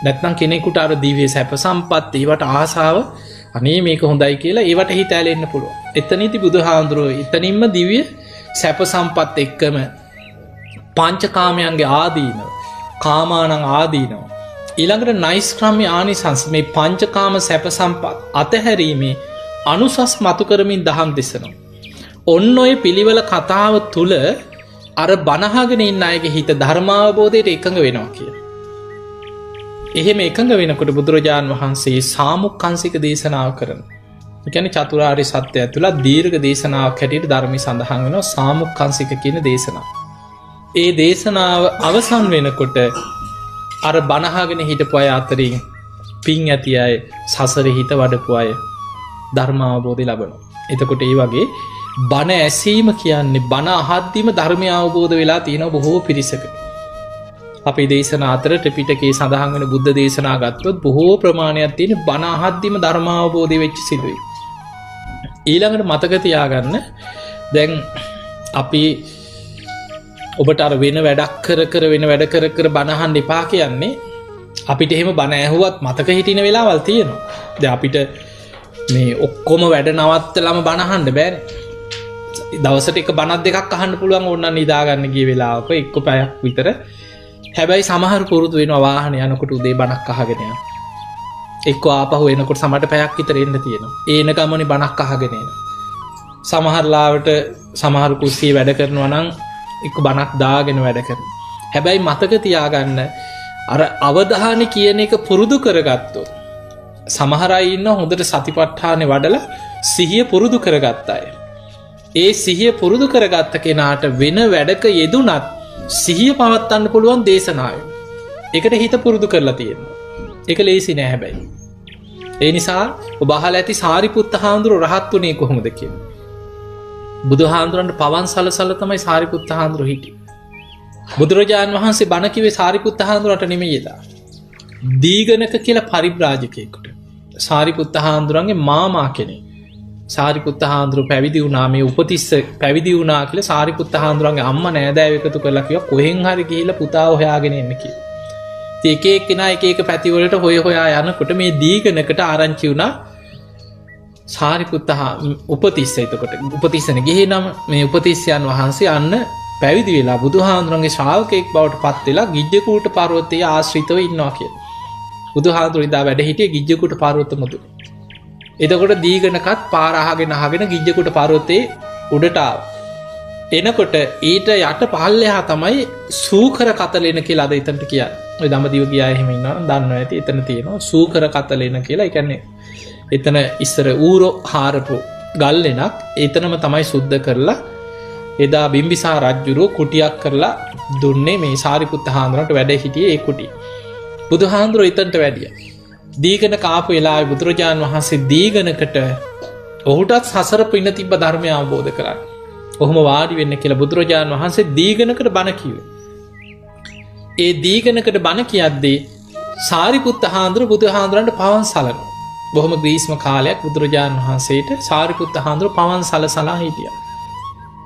නැත්නම් කෙනෙකුට අර දිව්‍ය සැප සම්පත් ඒවට ආසාව අනේ මේක හොඳයි කියලා ඒවට හිත ඇලෙන්න පුළුවන්. එතනදී බුදුහාඳුරෝ එතනින්ම දිව්‍ය සැප සම්පත් එක්කම පංචකාමයන්ගේ ආදීනව කාමානං ආදීනව ඊළඟට නෛෂ්ක්‍රම්‍ය ආනිසංස මේ පංචකාම සැප සම්පත් අතහැරීමේ අනුසස් මතු කරමින් දහම් දෙසනවා. ඔන්න ඔය පිළිවෙල කතාව තුළ අර බණහගෙන ඉන්න අයගේ හිත ධර්මාවබෝධයට එකඟ වෙනවා කියලා. එහෙම එකඟ වෙනකොට බුදුරජාණන් වහන්සේ සාමුක්ඛංසික දේශනාව කරනවා. ඒ කියන්නේ චතුරාර්ය සත්‍ය ඇතුළත් දීර්ඝ දේශනාවක් හැටියට ධර්මයේ සඳහන් වෙනවා සාමුක්ඛංසික කියන දේශනාව. ඒ දේශනාව අවසන් වෙනකොට අර බණහගෙන හිටපු අය අතරින් පින් ඇති අය සසරේ හිත වඩපු අය ධර්මාවබෝධය ලබනවා. එතකොට ඒ වගේ බණ ඇසීම කියන්නේ බණ අහද්දිම ධර්මය අවබෝධ වෙලා තියෙන බොහෝ පිරිසක. අපේ දේශනා අතර ත්‍රිපිටකයේ සඳහන් වෙන බුද්ධ දේශනා ගත්තොත් බොහෝ ප්‍රමාණයක් තියෙන බණ අහද්දිම ධර්මාවබෝධය වෙච්ච සිදුවී. ඊළඟට මතක තියාගන්න දැන් අපි ඔබට අර වෙන වැඩක් කර වෙන වැඩ කර බණ අහන්න එපා කියන්නේ අපිට එහෙම බණ ඇහුවත් මතක හිටින වෙලාවල් තියෙනවා. දැන් අපිට මේ ඔක්කොම වැඩ නවත්තලම බණ අහන්න බෑනේ. දවසට එක බණක් දෙකක් අහන්න පුළුවන් ඕනනම් නිදාගන්න ගිය වෙලාවක එක්ක පැයක් විතර. හැබැයි සමහර පුරුදු වෙනවා වාහන යනකොට උදේ බණක් අහගෙන යන. එක්ක ආපහු එනකොට සමහරට පැයක් විතර එන්න තියෙනවා. ඒන ගමනේ බණක් අහගෙන එන. සමහර ලාවට සමහර කුස්සියේ වැඩ කරනවා නම් එක්ක බණක් දාගෙන වැඩ කරනවා. හැබැයි මතක තියාගන්න අර අවධානය කියන එක පුරුදු කරගත්තොත් සමහර අය ඉන්න හොඳට සතිපට්ඨානෙ වඩලා සිහිය පුරුදු කරගත්ත අය. ඒ සිහිය පුරුදු කරගත්ත කෙනාට වෙන වැඩක යෙදුනත් සිහිය පවත්වන්න පුළුවන් දේශනාවෙන්. ඒකට හිත පුරුදු කරලා තියෙනවා. ඒක ලේසි නෑ හැබැයි. ඒ නිසා ඔබ අහලා ඇති සාරිපුත්ත හාමුදුරුවෝ රහත් වුණේ කොහොමද කියලා. බුදුහාමුදුරන්ට පවන් සලසල තමයි සාරිපුත්ත හාමුදුරුවෝ හිටියේ. බුදුරජාණන් වහන්සේ බණ කිව්වේ සාරිපුත්ත හාමුදුරුවන්ට නෙමෙයි එදා. දීගණක කියලා පරිබ්‍රාජකයෙකුට. සාරිපුත්ත හාමුදුරන්ගේ මාමා කෙනෙක්. සාරිපුත්ත හාමුදුරුවෝ පැවිදි වුණා මේ උපතිස්ස පැවිදි වුණා කියලා සාරිපුත්ත හාමුදුරන්ගේ අම්මා නෑදෑයෝ එකතු කරලා කිව්වා කොහෙන් හරි ගිහිල්ලා පුතාව හොයාගෙන එන්න කියලා. ඉතින් එක එක්කෙනා එක එක පැතිවලට හොයා යනකොට මේ දීගණකට ආරංචි වුණා සාරිපුත්ත උපතිස්ස. එතකොට උපතිස්සනේ ගිහේ නම් මේ උපතිස්සයන් වහන්සේ අන්න පැවිදි වෙලා බුදුහාමුදුරන්ගේ ශ්‍රාවකෙක් බවට පත් වෙලා ගිජ්ජකූට පර්වතයේ ආශ්‍රිතව ඉන්නවා කියලා. බුදුහාමුදුරුවෝ ඉදා වැඩ හිටියේ ගිජ්ජකූට පර්වත මුදුන. එතකොට දීගණකත් පාර අහගෙන ගිජ්ජකූට පර්වතයේ උඩට ආවා. එනකොට ඊට යට පහළෙහා තමයි සූකර කතලෙන කියලා අද එතනට කියන්නේ. ඔය දඹදිව ගියා එහෙම ඉන්නවා දන්නවා ඇති. එතන තියෙනවා සූකර කතලෙන කියලා. ඒ කියන්නේ එතන ඉස්සර ඌරෝ හාරපු ගල් ලෙනක් එතනම තමයි සුද්ධ කරලා එදා බිම්බිසාර රජුරෝ කුටියක් කරලා දුන්නේ මේ සාරිපුත්ත හාමුදුරන්ට වැඩ හිටියේ ඒ කුටිය. බුදුහාමුදුරෝ එතනට වැඩියා. දීගණක ආපු වෙලාවේ බුදුරජාණන් වහන්සේ දීගණකට ඔහුටත් සසර පින තිබ්බ ධර්මය අවබෝධ කරගන්න. ඔහොම වාඩි වෙන්න කියලා බුදුරජාණන් වහන්සේ දීගණකට බණ කිව්වේ. ඒ දීගණකට බණ කියද්දී සාරිපුත්ත හාමුදුරුවෝ බුදුහාමුදුරන්ට පවන් සලනවා. බොහොම ග්‍රීස්ම කාලයක් බුදුරජාණන් වහන්සේට සාරිපුත්ත හාමුදුරුවෝ පවන් සලසලා හිටියා.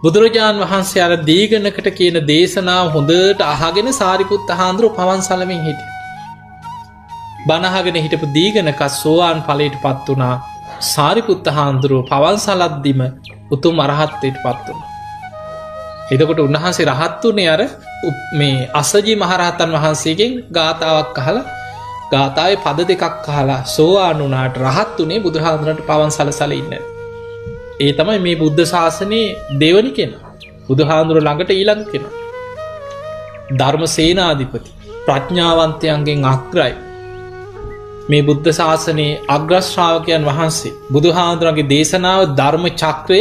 බුදුරජාණන් වහන්සේ අර දීගණකට කියන දේශනාව හොඳට අහගෙන සාරිපුත්ත හාමුදුරුවෝ පවන් සලමින් හිටියා. බණ අහගෙන හිටපු දීගණක සෝවාන් ඵලයට පත් වුණා. සාරිපුත්ත හාමුදුරුවෝ පවන් සලද්දිම උතුම් අරහත්ත්වයට පත් වුණා. එතකොට උන්වහන්සේ රහත් වුණේ අර මේ අසජි මහරහතන් වහන්සේගෙන් ගාතාවක් අහලා ගාථාවේ පද දෙකක් අහලා සෝවාන් වුණාට රහත් උනේ බුදුහාමුදුරන්ට පවන් සලසල ඉන්න. ඒ තමයි මේ බුද්ධ ශාසනයේ දෙවනි කෙනා. බුදුහාමුදුර ළඟට ඊළඟ කෙනා. ධර්මසේනාධිපති ප්‍රඥාවන්තයන්ගෙන් අග්‍රයි. මේ බුද්ධ ශාසනයේ අග්‍ර ශ්‍රාවකයන් වහන්සේ බුදුහාමුදුරන්ගේ දේශනාව ධර්ම චක්‍රය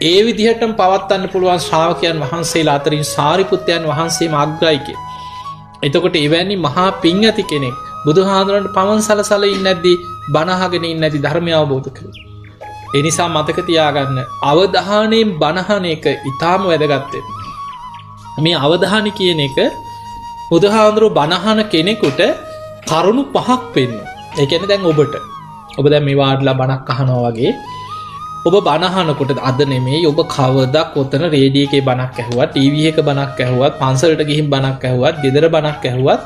ඒ විදිහටම පවත්වන්න පුළුවන් ශ්‍රාවකයන් වහන්සේලා අතරින් සාරිපුත්තයන් වහන්සේම අග්‍රයි කියලා. එතකොට එවැනි මහා පිං ඇති කෙනෙක් බුදුහාමුදුරන්ට පවන් සලසල ඉන්නේ නැද්දි බණ අහගෙන ඉන්නේ නැති ධර්මය අවබෝධ කරගන්න. ඒ නිසා මතක තියාගන්න අවධානයෙන් බණහන එක ඊටාම වැදගත් වෙනවා. මේ අවධානය කියන එක බුදුහාඳුරෝ බණහන කෙනෙකුට කරුණු 5ක් පෙන්වනවා. ඒ කියන්නේ දැන් ඔබ දැන් මේ වාඩිලා බණක් අහනවා වගේ ඔබ බණහනකොට අද නෙමෙයි ඔබ කවදා කොතන රේඩියෝ එකේ බණක් ඇහුවත් ටීවී එක බණක් ඇහුවත් පන්සලට ගිහින් බණක් ඇහුවත් ගෙදර බණක් ඇහුවත්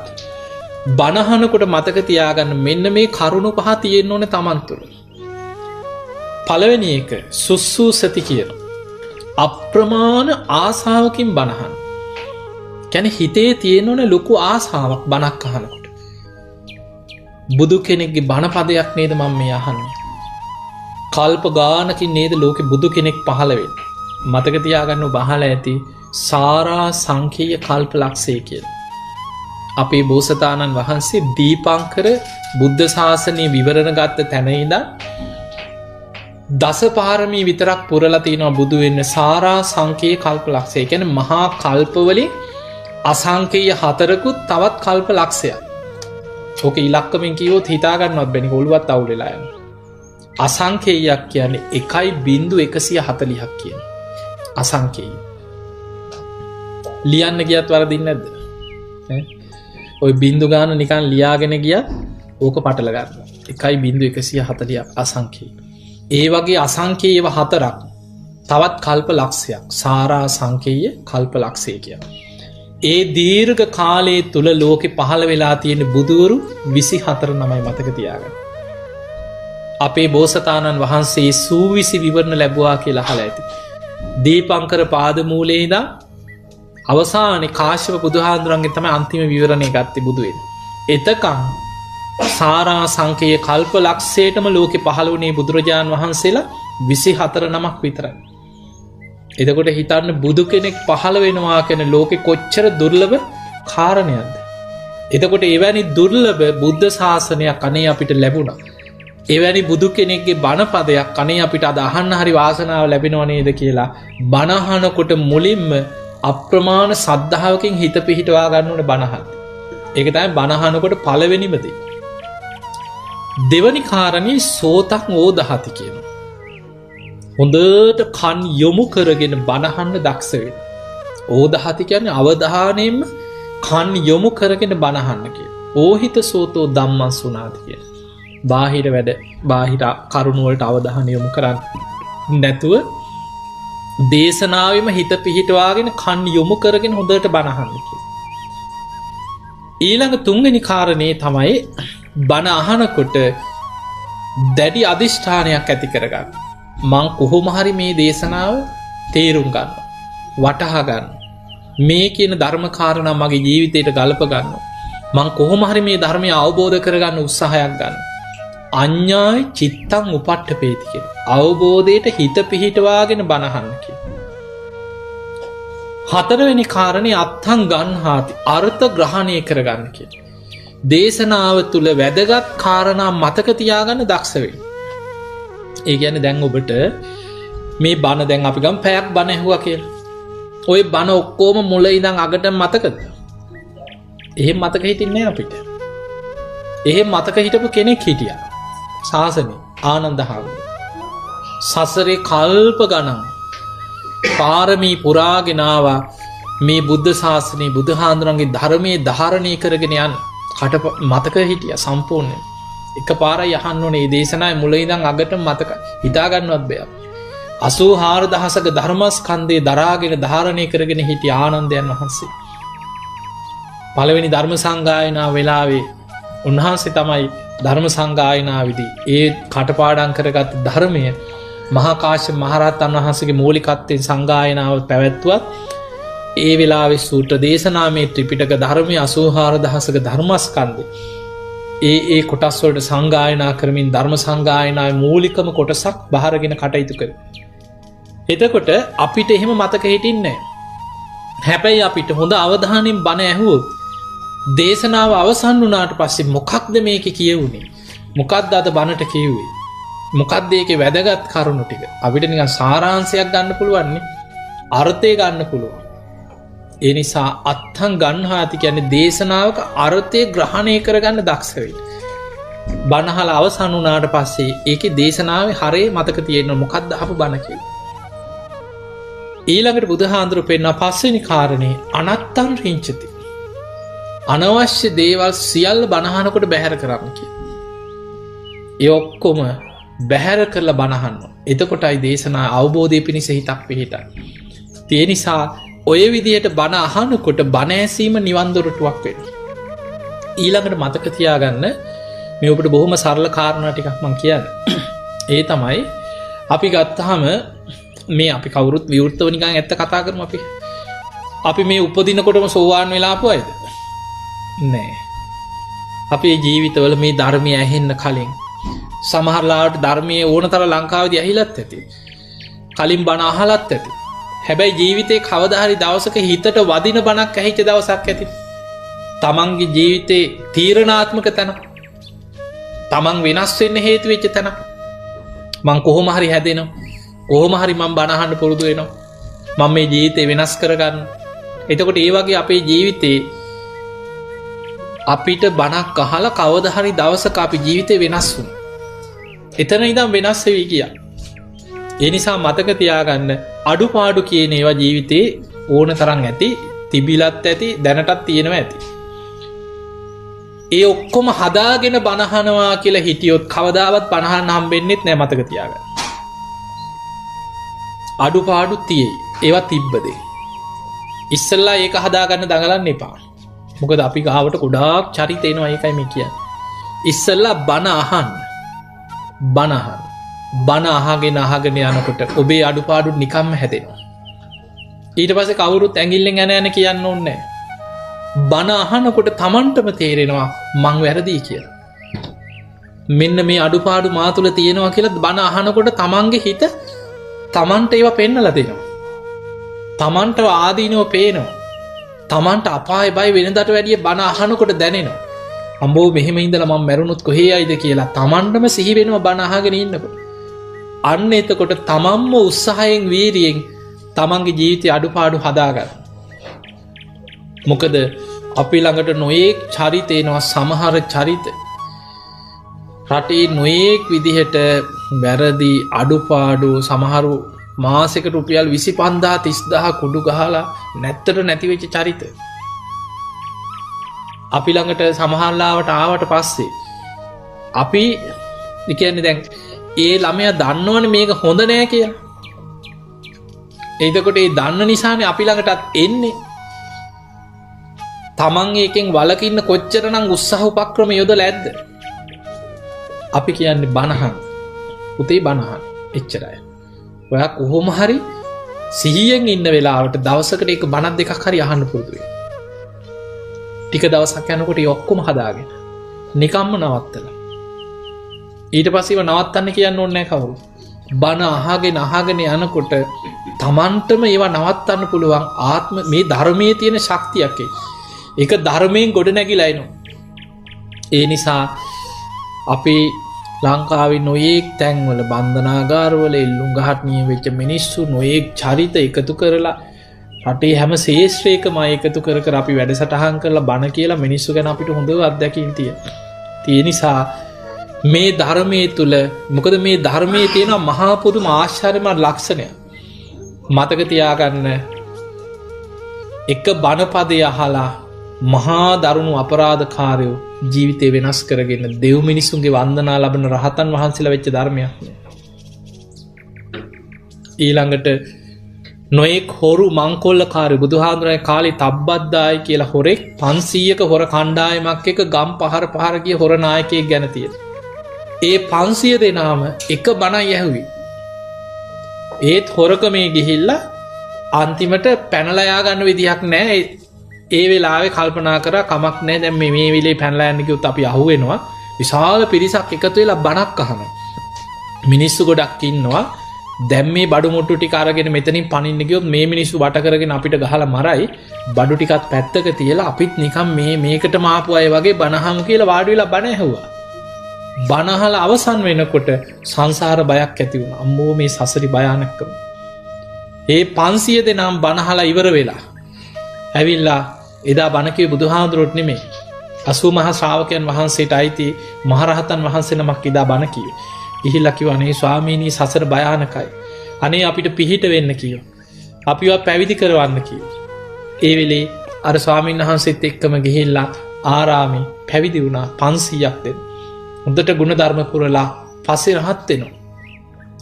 බණහනකොට මතක තියාගන්න මෙන්න මේ කරුණු 5 තියෙන්න ඕනේ Taman තුළ. පළවෙනි එක සුස්සුසති කියන අප්‍රමාණ ආසාවකින් බණහන. කියන්නේ හිතේ තියෙන්න ඕනේ ලොකු ආසාවක් බණක් අහනකොට. බුදු කෙනෙක්ගේ බණ පදයක් නේද මම මේ අහන්නේ. කල්ප ගානකින් නේද ලෝකෙ බුදු කෙනෙක් පහළ වෙන්නේ. මතක තියාගන්න ඔබ අහලා ඇති සාරා සංඛේය කල්ප ලක්ෂය කියලා. අපේ බෝසතාණන් වහන්සේ දීපංකර බුද්ධ ශාසනය විවරණ ගත්ත තැන ඉඳන් දසපාරමී විතරක් පුරලා තිනවා බුදු වෙන්න සාරා සංඛේය කල්ප ලක්ෂය. කියන්නේ මහා කල්පවලින් අසංඛේය 4කුත් තවත් කල්ප ලක්ෂයක්. ඕක ඉලක්කමෙන් කිව්වොත් හිතා ගන්නවත් බැරි ඔළුවත් අවුල් වෙලා යනවා. අසංඛේයයක් කියන්නේ 1.140ක් කියන අසංඛේය. ලියන්න ගියත් වරදින්නේ නැද්ද? ඔය බින්දු ගාන නිකන් ලියාගෙන ගියත් ඕක පටල ගන්නවා. 1.140ක් අසංඛේය. ඒ වගේ අසංඛේයව 4ක් තවත් කල්ප ලක්ෂයක් සාරා සංඛේය කල්ප ලක්ෂය කියනවා. ඒ දීර්ඝ කාලයේ තුල ලෝකෙ පහළ වෙලා තියෙන බුදුවරු 24 නමයි මතක තියාගන්න. අපේ බෝසතාණන් වහන්සේ සූවිසි විවරණ ලැබුවා කියලා අහලා ඇති. දීපංකර පාදමූලයේ ඉඳන් අවසානයේ කාශ්‍යප බුදුහාඳුරන්ගේ තමයි අන්තිම විවරණය ගත්තේ බුදු වෙන්නේ. එතකන් සාරා සංඛේය කල්ප ලක්ෂයටම ලෝකෙ පහළ වුණේ බුදුරජාන් වහන්සේලා 24 නමක් විතරයි. එතකොට හිතන්න බුදු කෙනෙක් පහළ වෙනවා කියන ලෝකෙ කොච්චර දුර්ලභ කාරණයක්ද. එතකොට එවැනි දුර්ලභ බුද්ධ ශාසනයක් අනේ අපිට ලැබුණා. එවැනි බුදු කෙනෙක්ගේ බණපදයක් අනේ අපිට අද අහන්න හරි වාසනාව ලැබෙනව නේද කියලා බණහනකොට මුලින්ම අප්‍රමාණ සද්ධාවකින් හිත පිහිටවා ගන්න ඕනේ බණහන්. ඒක තමයි බණහනකොට පළවෙනිම දේ. දෙවනි කාරණේ සෝතක් ඕදහති කියනවා. හොඳට කන් යොමු කරගෙන බණහන්න දක්ෂ වෙන්න. ඕදහති කියන්නේ අවධානයෙන්ම කන් යොමු කරගෙන බණහන්න කියන. ඕහිත සෝතෝ ධම්මං සුනාති කියන. බාහිර වැඩ බාහිර කරුණු වලට අවධානය යොමු කරන්න නැතුව දේශනාවෙම හිත පිහිටවාගෙන කන් යොමු කරගෙන හොඳට බණහන්න කියන. ඊළඟ තුන්වෙනි කාරණේ තමයි බණ අහනකොට දැඩි අධිෂ්ඨානයක් ඇති කරගන්න. මං කොහොම හරි මේ දේශනාව තේරුම් ගන්න, වටහා ගන්න. මේ කියන ධර්ම කාරණා මගේ ජීවිතයට ගලප ගන්න. මං කොහොම හරි මේ ධර්මය අවබෝධ කරගන්න උත්සාහයක් ගන්න. අඤ්ඤාය චිත්තං උපට්ඨපේති කියන. අවබෝධයට හිත පිහිටවාගෙන බණහන්න කියන. හතරවෙනි කාරණේ අත්ථං ගන්හාති අර්ථ ග්‍රහණය කරගන්න කියන. දේශනාව තුල වැදගත් කාරණා මතක තියාගන්න දක්ෂ වෙන්න. ඒ කියන්නේ දැන් ඔබට මේ බණ දැන් අපි ගම් පැයක් බණ ඇහුවා කියලා. ওই බණ ඔක්කොම මුල ඉඳන් අගට මතකද? එහෙම මතක හිටින්නේ නැහැ අපිට. එහෙම මතක හිටපු කෙනෙක් හිටියා. ශාසනේ ආනන්ද හාමුදුරුවෝ. සසරේ කල්ප ගණන් පාරමී පුරාගෙන ආවා මේ බුද්ධ ශාසනේ බුදුහාඳුරන්ගේ ධර්මයේ ධාරණය කරගෙන යන කට මතක හිටියා සම්පූර්ණයෙන්. එකපාරයි අහන්න ඕනේ මේ දේශනාවේ මුල ඉඳන් අගට මතක හිතා ගන්නවත් බෑ. 84000ක ධර්මස්කන්ධේ දරාගෙන ධාරණය කරගෙන හිටිය ආනන්දයන් වහන්සේ. පළවෙනි ධර්ම සංගායනා වෙලාවේ උන්වහන්සේ තමයි ධර්ම සංගායනාවේදී ඒ කටපාඩම් කරගත් ධර්මය මහා කාශ්‍යප මහරහතන් වහන්සේගේ මූලිකත්වයෙන් සංගායනාව පැවැත්වුවත් ඒ වෙලාවේ සූත්‍ර දේශනාමේ ත්‍රිපිටක ධර්මයේ 84000ක ධර්මස්කන්ධේ ඒ කොටස් වලට සංගායනා කරමින් ධර්ම සංගායනාවේ මූලිකම කොටසක් බහරගෙන කටයුතු කරේ. එතකොට අපිට එහෙම මතක හිටින්නේ නැහැ. හැබැයි අපිට හොඳ අවධානයෙන් බණ ඇහුවොත් දේශනාව අවසන් වුණාට පස්සේ මොකක්ද මේකේ කියවුනේ? මොකක්ද අද බණට කියුවේ? මොකක්ද ඒකේ වැදගත් කරුණු ටික? අපිට නිකන් සාරාංශයක් ගන්න පුළුවන් නේ. අර්ථය ගන්න පුළුවන්. ඒ නිසා අත්ථං ගන්හාති කියන්නේ දේශනාවක අර්ථය ග්‍රහණය කරගන්න දක්ෂ වෙන්න. බණහල අවසන් වුණාට පස්සේ ඒකේ දේශනාවේ හරේ මතක තියෙනවා මොකක්ද අහපු බණ කියලා. ඊළඟට බුදුහාඳුරු පෙන්වන පස්වෙනි කාරණේ අනත්තං රිංචති. අනවශ්‍ය දේවල් සියල්ල බණහනකොට බැහැර කරන්න කියලා. ඒ ඔක්කොම බැහැර කරලා බණහන්න. එතකොටයි දේශනා අවබෝධය පිණිස හිතක් පිහිටයි. ඒ නිසා ඔය විදිහට බණ අහනකොට බණ ඇසීම නිවන් දොරටුවක් වෙනවා. ඊළඟට මතක තියාගන්න මේ ඔබට බොහොම සරල කාරණා ටිකක් මම කියන්නේ. ඒ තමයි අපි ගත්තාම මේ අපි කවුරුත් විවෘතව නිකන් ඇත්ත කතා කරමු අපි. අපි මේ උපදිනකොටම සෝවාන් වෙලා ආපු අයද? නෑ. අපේ ජීවිතවල මේ ධර්මය ඇහෙන්න කලින් සමහරලාට ධර්මයේ ඕනතරම් ලංකාවේදී ඇහිලත් ඇති. කලින් බණ අහලත් ඇති. හැබැයි ජීවිතේ කවදා හරි දවසක හිතට වදින බණක් ඇහිච්ච දවසක් ඇති. තමන්ගේ ජීවිතේ තීරණාත්මක තැන. තමන් වෙනස් වෙන්න හේතු වෙච්ච තැන. මං කොහොම හරි හැදෙනවා. කොහොම හරි මම බණ අහන්න පුරුදු වෙනවා. මම මේ ජීවිතේ වෙනස් කරගන්න. එතකොට ඒ වගේ අපේ ජීවිතේ අපිට බණක් අහලා කවදා හරි දවසක අපි ජීවිතේ වෙනස් වුණා. එතන ඉඳන් වෙනස් වෙවි කියා. ඒ නිසා මතක තියාගන්න අඩුපාඩු කියන ඒවා ජීවිතේ ඕන තරම් ඇති, තිබිලත් ඇති, දැනටත් තියෙනවා ඇති. ඒ ඔක්කොම හදාගෙන බණහනවා කියලා හිටියොත් කවදාවත් බණහන්න හම්බෙන්නෙත් නෑ මතක තියාගන්න. අඩුපාඩු තියෙයි. ඒවා තිබ්බදේ. ඉස්සෙල්ලා ඒක හදාගන්න දඟලන්න එපා. මොකද අපි ගාවට ගොඩාක් චරිත එනවා ඒකයි මේ කියන්නේ. ඉස්සෙල්ලා බණ අහන්න. බණ අහගෙන යනකොට ඔබේ අඩුපාඩු නිකම්ම හැදෙනවා. ඊට පස්සේ කවුරුත් ඇඟිල්ලෙන් යන කියන්න ඕනේ නැහැ. බණ අහනකොට Tamanටම තේරෙනවා මං වැරදි කියලා. මෙන්න මේ අඩුපාඩු මා තුළ තියෙනවා කියලා බණ අහනකොට Tamanගේ හිත Tamanට ඒවා පෙන්නලා දෙනවා. Tamanට ආදීනව පේනවා. Tamanට අපාය බය වෙනදාට වැඩිය බණ අහනකොට දැනෙනවා. අම්බෝ මෙහෙම ඉඳලා මම මැරුණොත් කොහේ යයිද කියලා Tamanටම සිහි වෙනවා බණ අහගෙන ඉන්නකොට. අන්න එතකොට තමන්ම උත්සාහයෙන් වීරියෙන් තමන්ගේ ජීවිතය අඩුපාඩු හදාගන්න. මොකද අපි ළඟට නොයෙක් චරිත එනවා. සමහර චරිත රටේ නොයෙක් විදිහට වැරදි අඩුපාඩු සමහරු මාසෙක රුපියල් 25000 30000 කුඩු ගහලා නැත්තට නැති වෙච්ච චරිත අපි ළඟට සමහරලාවට ආවට පස්සේ අපි කියන්නේ දැන් ඒ ළමයා දන්නවනේ මේක හොඳ නෑ කියලා. එතකොට ඒ දන්න නිසානේ අපි ළඟටත් එන්නේ. තමන් එකෙන් වළකින්න කොච්චරනම් උත්සාහ උපක්‍රම යොදලා ඇද්ද? අපි කියන්නේ බණහන්. පුතේ බණහන්. එච්චරයි. ඔයා කොහොම හරි සිහියෙන් ඉන්න වෙලාවට දවසකට එක බණක් දෙකක් හරි අහන්න පුරුදු වෙන්න. ටික දවසක් යනකොට ඒ ඔක්කොම හදාගෙන නිකම්ම නවත්තලා. ඊට පස්සේ ඒව නවත්තන්න කියන්න ඕනේ නැහැ කවුරු. බණ අහගෙන යනකොට Tamanටම ඒවා නවත්තන්න පුළුවන් ආත්ම මේ ධර්මයේ තියෙන ශක්තියක් ඒක ධර්මයෙන් ගොඩ නැගිලා එනවා. ඒ නිසා අපි ලංකාවේ නොයේක් තැන්වල බන්ධනාගාරවල එල්ලුම් ගහට නියම වෙච්ච මිනිස්සු නොයේක් චරිත එකතු කරලා රටේ හැම ශේෂ්ත්‍රයකම එකතු කර අපි වැඩසටහන් කරලා බණ කියලා මිනිස්සු ගැන අපිට හොඳ අත්දැකීම් තියෙනවා. ඒ නිසා මේ ධර්මයේ තුල මොකද මේ ධර්මයේ තියෙන මහා පුදුම ආශ්චර්යමත් ලක්ෂණය මතක තියාගන්න. එක බණපදය අහලා මහා දරුණු අපරාධකාරයෝ ජීවිතේ වෙනස් කරගෙන දෙව් මිනිසුන්ගේ වන්දනා ලබන රහතන් වහන්සේලා වෙච්ච ධර්මයක්. ඊළඟට නොයෙක් හොරු මංකොල්ලකාරයෝ බුදුහාඳුනගේ කාලේ තබ්බද්දායි කියලා හොරෙක් 500ක හොර කණ්ඩායමක් එක ගම් පහර ගිය හොර නායකයෙක් ගැන තියෙනවා. ඒ 500 දෙනාම එක බණයි ඇහුවේ. ඒත් හොරකමේ ගිහිල්ලා අන්තිමට පැනලා යා ගන්න විදියක් නැහැ. ඒ වෙලාවේ කල්පනා කරා කමක් නැහැ දැන් මේ වෙලේ පැනලා යන්න කිව්වොත් අපි අහුවෙනවා. විශාල පිරිසක් එකතු වෙලා බණක් අහනවා. මිනිස්සු ගොඩක් ඉන්නවා. දැන් මේ බඩු මුට්ටු ටික අරගෙන මෙතනින් පනින්න ගියොත් මේ මිනිස්සු වට කරගෙන අපිට ගහලා මරයි. බඩු ටිකත් පැත්තක තියලා අපිත් නිකන් මේකට මාපු අය වගේ බණහමු කියලා වාඩි වෙලා බණ ඇහුවා. බණහල අවසන් වෙනකොට සංසාර බයක් ඇති වුණා. අම්මෝ මේ සසරි භයානකම. ඒ 500 දෙනාම බණහලා ඉවර වෙලා ඇවිල්ලා එදා බණ කිව්වේ බුදුහාඳුරට නෙමෙයි. 80 මහා ශ්‍රාවකයන් වහන්සේට අයිති මහරහතන් වහන්සේ නමක් ඉදා බණ කිව්වේ. ගිහිල්ලා කිව්වා අනේ ස්වාමීනි සසර භයානකයි. අනේ අපිට පිහිට වෙන්න කිව්වා. අපිව පැවිදි කරවන්න කිව්වා. ඒ වෙලේ අර ස්වාමීන් වහන්සේත් එක්කම ගිහිල්ලා ආරාමේ පැවිදි වුණා 500ක් දෙන්න. හොඳට ගුණධර්ම පුරලා පස්සේ රහත් වෙනවා.